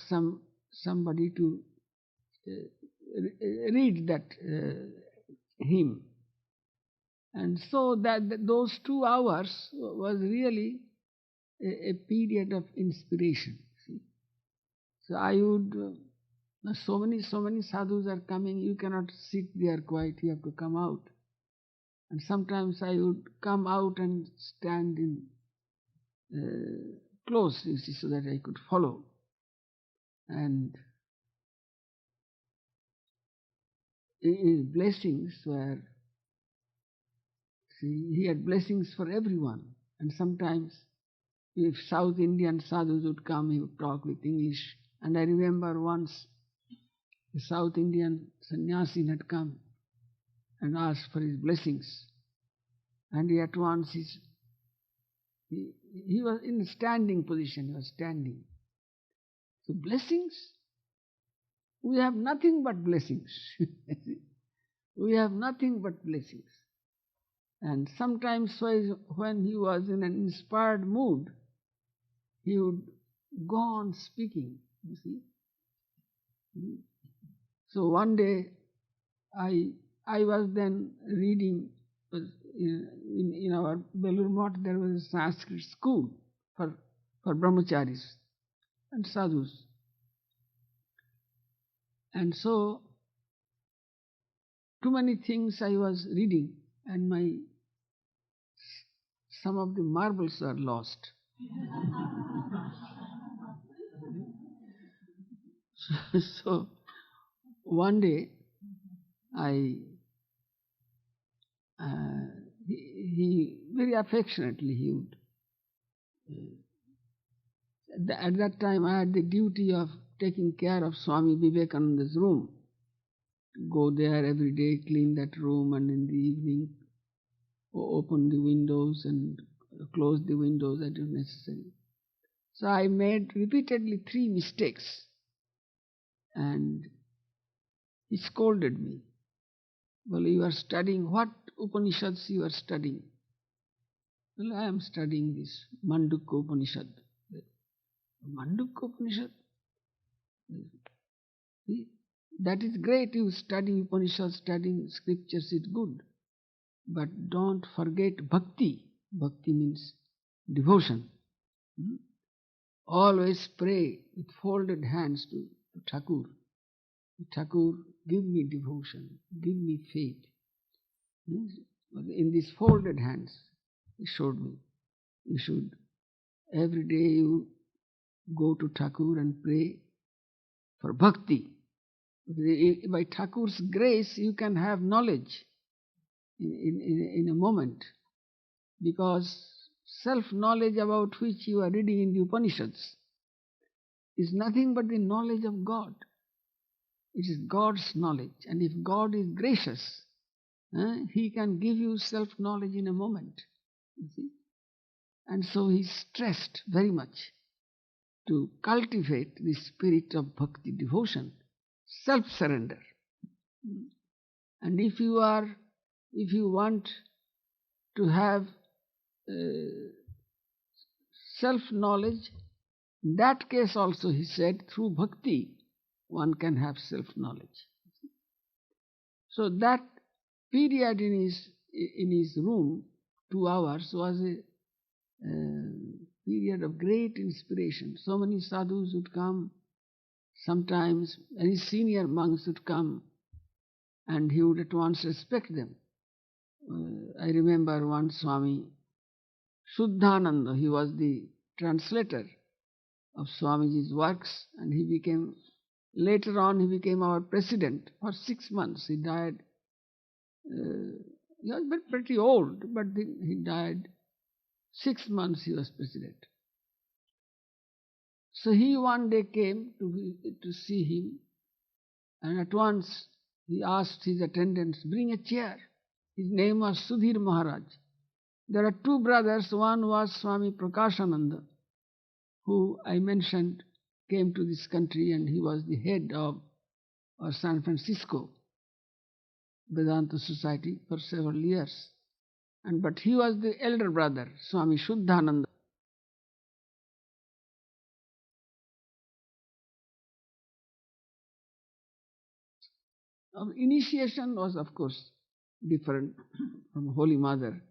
somebody to read that hymn. And so that those 2 hours was really a period of inspiration. See? So I would, so many sadhus are coming, you cannot sit there quiet, you have to come out. And sometimes I would come out and stand in close, you see, so that I could follow. And his blessings were, see, he had blessings for everyone. And sometimes if South Indian sadhus would come, he would talk with English. And I remember once a South Indian sannyasi had come and asked for his blessings. And he at once, he was in a standing position, he was standing. So blessings? We have nothing but blessings. We have nothing but blessings. And sometimes when he was in an inspired mood, he would go on speaking, you see. So one day, I was then reading, in our Belur Math there was a Sanskrit school for brahmacharis and sadhus. And so, too many things I was reading, and some of the marbles are lost. So one day, he very affectionately, he would. At that time, I had the duty of taking care of Swami Vivekananda's room. Go there every day, clean that room, and in the evening open the windows and close the windows that is necessary. So I made repeatedly 3 mistakes, and he scolded me. Well, you are studying, what Upanishads you are studying? Well, I am studying this Mandukya Upanishad. Mandukya Upanishad? That is great, you study Upanishads, studying scriptures is good. But don't forget bhakti. Bhakti means devotion. Always pray with folded hands to Thakur. Thakur, give me devotion, give me faith. In these folded hands, he showed me. You should, every day you go to Thakur and pray for bhakti. By Thakur's grace, you can have knowledge in a moment, because self-knowledge about which you are reading in the Upanishads is nothing but the knowledge of God. It is God's knowledge, and if God is gracious, He can give you self-knowledge in a moment. You see? And so he stressed very much to cultivate the spirit of bhakti, devotion, self-surrender. And if you want to have self-knowledge, in that case also, he said, through bhakti, one can have self-knowledge. So that period in his room, 2 hours, was a period of great inspiration. So many sadhus would come, sometimes any senior monks would come, and he would at once respect them. I remember one Swami Shraddhananda, he was the translator of Swamiji's works, and later on he became our president for 6 months. He died, he was pretty old, but he died 6 months he was president. So he one day came to see him, and at once he asked his attendants, bring a chair. His name was Sudhir Maharaj. There are 2 brothers. One was Swami Prakashananda, who I mentioned came to this country, and he was the head of San Francisco Vedanta Society for several years. But he was the elder brother, Swami Shraddhananda. Initiation was, of course, different from Holy Mother,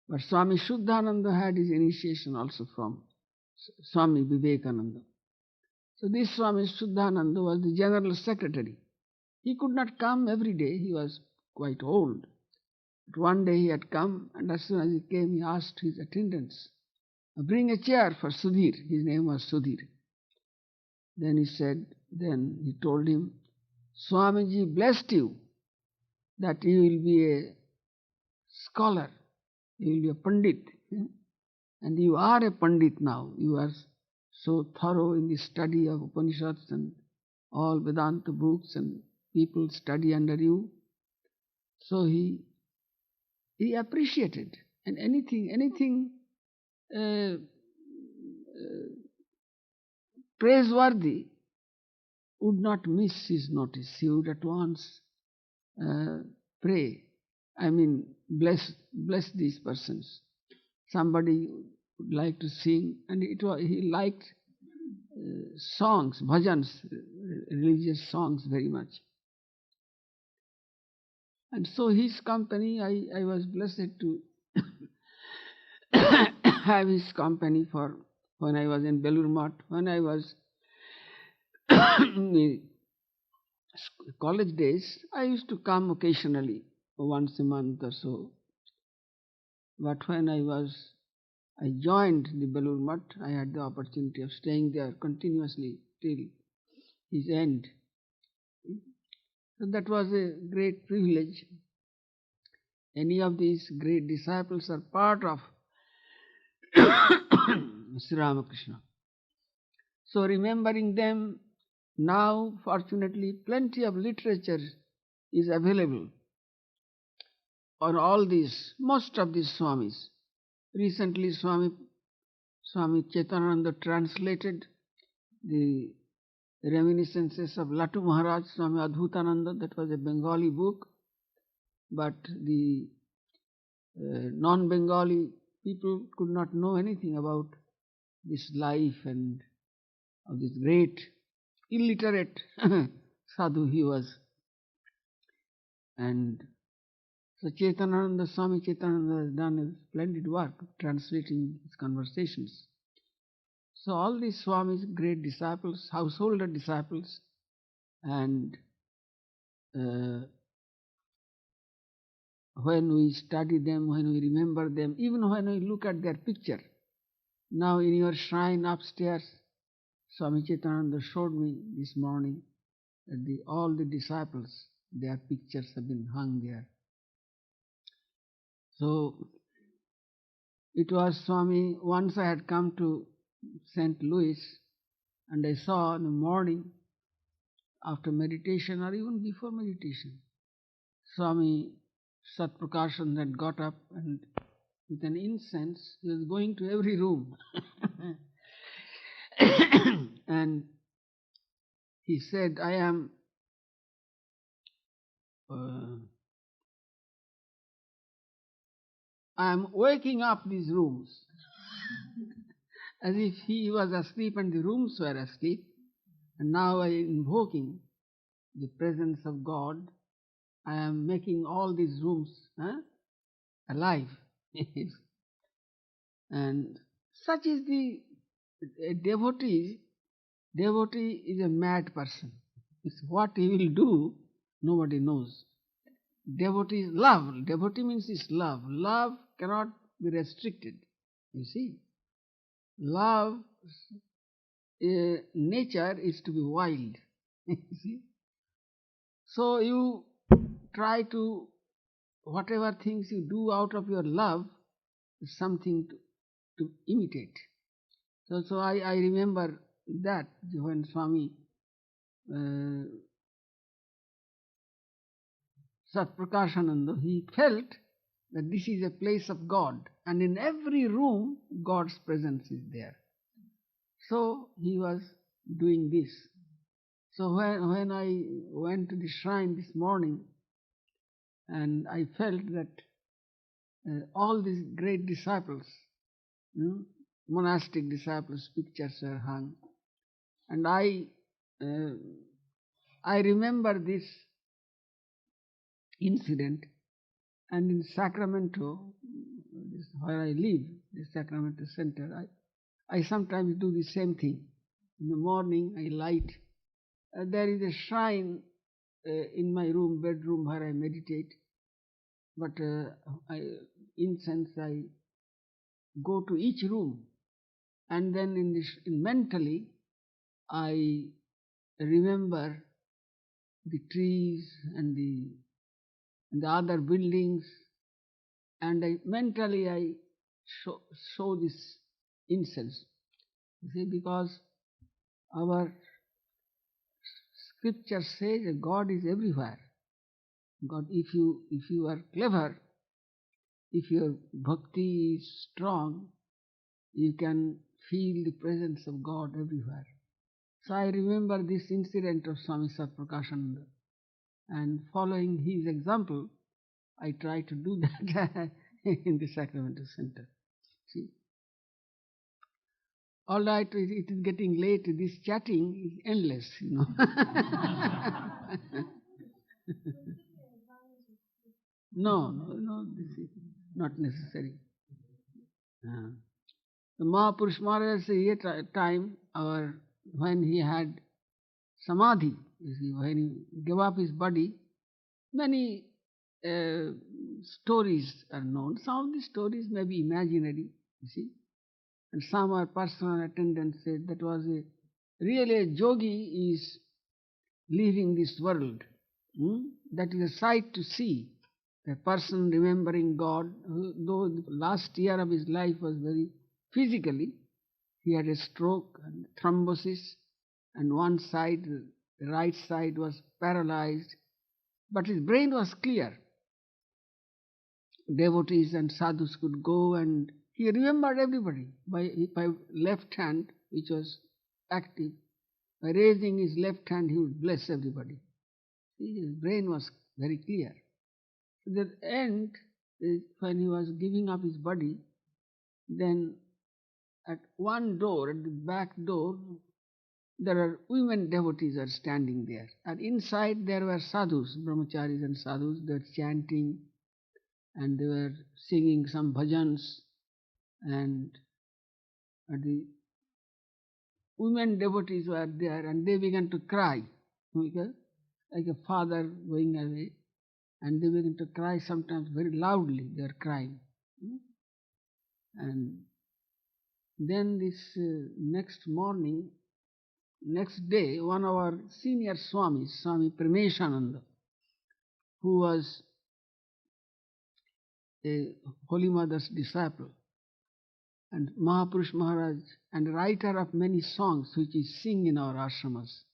but Swami Shraddhananda had his initiation also from Swami Vivekananda. So this Swami Shraddhananda was the general secretary. He could not come every day, he was quite old. But one day he had come, and as soon as he came, he asked his attendants, bring a chair for Sudhir. His name was Sudhir. Then he told him, Swamiji blessed you that you will be a scholar, you will be a Pandit. And you are a Pandit now. You are so thorough in the study of Upanishads and all Vedanta books, and people study under you. So he appreciated, and anything praiseworthy would not miss his notice. He would at once bless these persons. Somebody would like to sing, and he liked songs, bhajans, religious songs very much. And so his company, I was blessed to have his company for when I was in Belur Math. When I was in the college days, I used to come occasionally, once a month or so. But when I joined the Belur Math, I had the opportunity of staying there continuously till his end. So that was a great privilege. Any of these great disciples are part of Sri Ramakrishna. So remembering them, now fortunately plenty of literature is available on all these, most of these Swamis. Recently Swami Chaitananda translated the Reminiscences of Latu Maharaj, Swami Adhutananda. That was a Bengali book, but the non-Bengali people could not know anything about this life and of this great illiterate sadhu he was. And so Swami Chaitananda has done a splendid work of translating his conversations. So all these Swamis, great disciples, householder disciples, and when we study them, when we remember them, even when we look at their picture. Now in your shrine upstairs, Swami Chaitananda showed me this morning that all the disciples, their pictures have been hung there. So it was Swami, once I had come to St. Louis, and I saw in the morning, after meditation or even before meditation, Swami Satprakashan had got up and with an incense. He was going to every room. And he said, I am waking up these rooms. As if he was asleep and the rooms were asleep. And now I am invoking the presence of God. I am making all these rooms alive. And such is the devotee. Devotee is a mad person. It's what he will do, nobody knows. Devotee is love. Devotee means is love. Love cannot be restricted. You see, love nature is to be wild. You see, so you try to, whatever things you do out of your love is something to imitate. So I remember that when Swami Satprakashananda, he felt that this is a place of God, and in every room God's presence is there. So he was doing this. So when I went to the shrine this morning, and I felt that all these great disciples, monastic disciples' pictures were hung, and I remember this incident. And in Sacramento, where I live, the Sacramento Center, I sometimes do the same thing. In the morning, I light. There is a shrine in my room, bedroom, where I meditate. But incense, I go to each room, and then mentally, I remember the trees and the other buildings, and mentally I show this incense. You see, because our scripture says that God is everywhere. God, if you are clever, if your bhakti is strong, you can feel the presence of God everywhere. So I remember this incident of Swami Satprakashananda, and following his example, I try to do that in the Sacramento Center. See, all right, it is getting late. This chatting is endless, No, this is not necessary. The Mahapurush Maharaj's time, when he had samadhi, you see, when he gave up his body, many stories are known. Some of the stories may be imaginary, you see, and some are personal attendants said that was really a yogi is leaving this world. That is a sight to see. A person remembering God, though the last year of his life was very physically, he had a stroke and thrombosis, and one side, the right side, was paralyzed, but his brain was clear. Devotees and sadhus could go, and he remembered everybody by left hand, which was active. By raising his left hand, he would bless everybody. See, his brain was very clear. At the end, when he was giving up his body, then at one door, at the back door, there are women devotees are standing there. And inside there were sadhus, brahmacharis and sadhus, they were chanting and they were singing some bhajans. And the women devotees were there, and they began to cry, like a father going away. And they begin to cry, sometimes very loudly they are crying. And then this next day, one of our senior Swamis, Swami Shivananda, who was a Holy Mother's disciple, and Mahapurush Maharaj, and writer of many songs which he sing in our ashramas.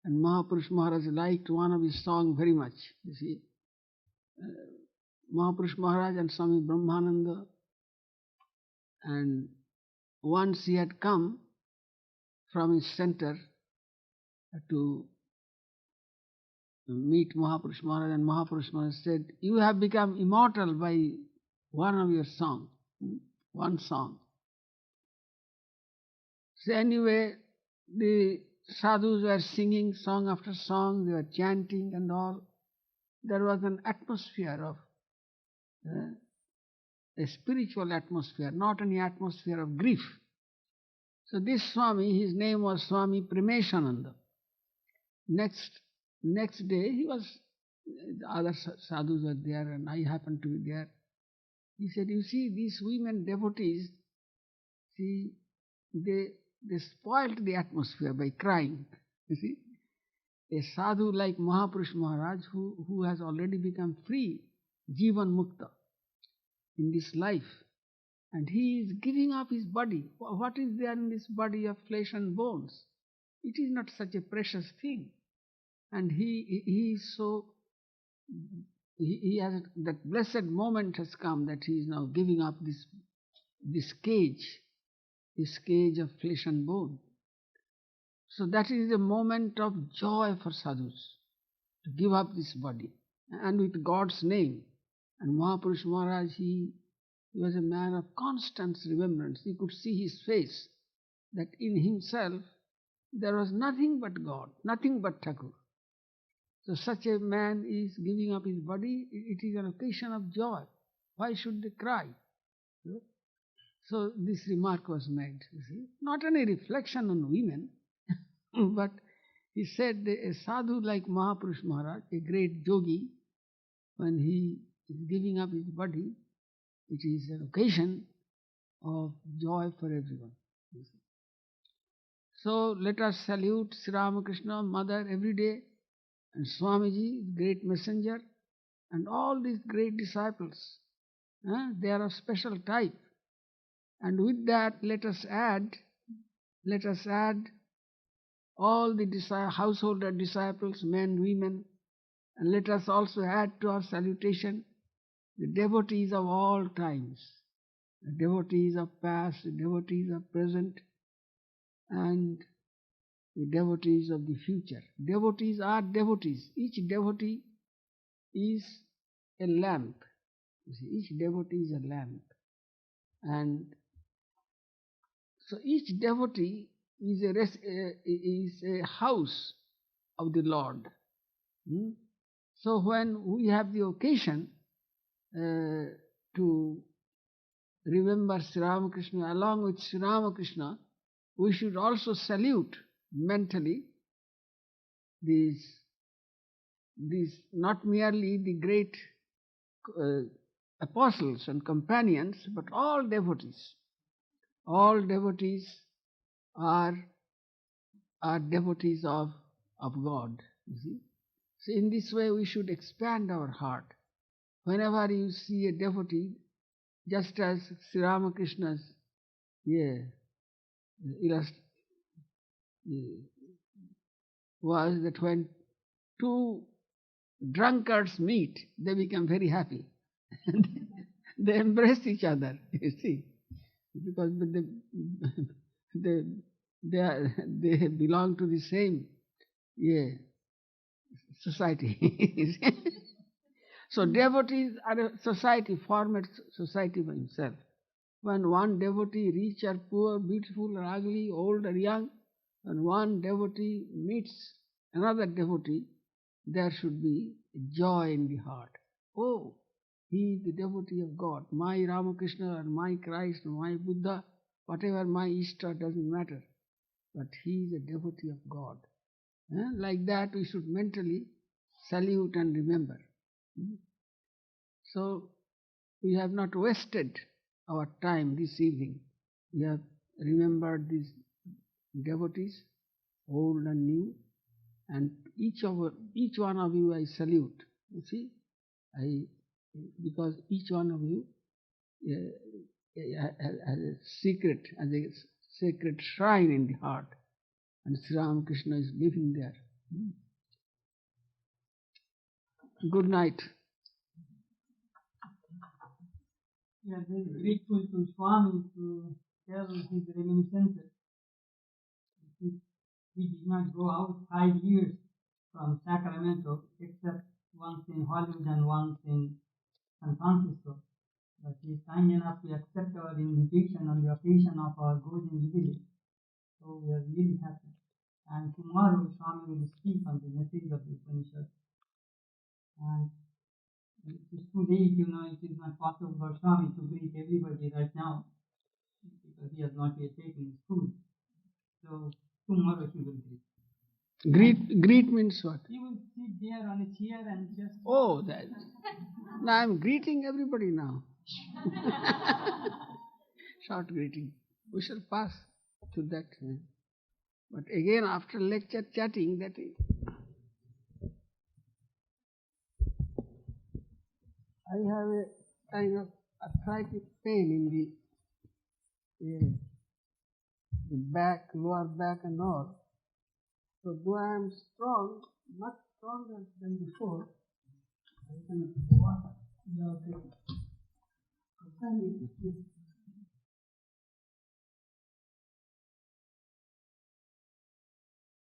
And Mahapurush Maharaj liked one of his songs very much, you see. Mahapurush Maharaj and Swami Brahmananda, and once he had come from his center to meet Mahapurush Maharaj, and Mahapurush Maharaj said, "You have become immortal by one of your songs, one song." So anyway, the sadhus were singing song after song, they were chanting and all. There was an atmosphere of a spiritual atmosphere, not any atmosphere of grief. So this Swami, his name was Swami Premeshananda. Next day, the other sadhus were there and I happened to be there. He said, "You see, these women devotees, see, they spoiled the atmosphere by crying." You see, a sadhu like Mahapurush Maharaj, who has already become free, Jivan Mukta, in this life, and he is giving up his body. What is there in this body of flesh and bones? It is not such a precious thing. And he is so, he has, that blessed moment has come that he is now giving up this cage of flesh and bone. So that is a moment of joy for sadhus, to give up this body, and with God's name. And Mahapurush Maharaj, he was a man of constant remembrance. You could see his face, that in himself there was nothing but God, nothing but Thakur. So such a man is giving up his body, it is an occasion of joy. Why should they cry? So this remark was made, you see. Not any reflection on women, but he said a sadhu like Mahapurush Maharaj, a great yogi, when he is giving up his body, it is an occasion of joy for everyone. So let us salute Sri Ramakrishna, Mother, every day, and Swamiji, great messenger, and all these great disciples. They are of special type. And with that, let us add all the householder disciples, men, women, and let us also add to our salutation the devotees of all times, the devotees of past, the devotees of present, and the devotees of the future. Devotees are devotees. Each devotee is a lamp. You see, each devotee is a lamp. And so each devotee is a house of the Lord. So when we have the occasion to remember Sri Ramakrishna, along with Sri Ramakrishna, we should also salute mentally these not merely the great apostles and companions, but all devotees. All devotees are devotees of God. You see? So in this way we should expand our heart. Whenever you see a devotee, just as Sri Ramakrishna's was that when two drunkards meet, they become very happy. They embrace each other, you see, because they belong to the same society. So devotees are a society, form a society by himself. When one devotee, rich or poor, beautiful or ugly, old or young, when one devotee meets another devotee, there should be joy in the heart. Oh, he is the devotee of God. My Ramakrishna or my Christ or my Buddha, whatever my Ishta, doesn't matter. But he is a devotee of God. Like that we should mentally salute and remember. So we have not wasted our time this evening. We have remembered these devotees, old and new, and each one of you I salute. You see, because each one of you has a sacred shrine in the heart, and Sri Ramakrishna is living there. Good night. We are very grateful to Swami to tell his reminiscences. He did not go out 5 years from Sacramento except once in Hollywood and once in San Francisco. But he is kind enough to accept our invitation on the occasion of our Ghosh Jubilee. So we are really happy. And tomorrow Swami will speak on the message of the Upanishad. And it is too late, it is not possible for Swami to greet everybody right now because he has not yet taken his food. So tomorrow he will greet. Greet means what? He will sit there on a chair and just... Oh, that. Now I'm greeting everybody now. Short greeting. We shall pass to that. But again, after lecture chatting, that is. I have a kind of arthritic pain in the back, lower back and all. So though I am strong, much stronger than before, I can walk without it.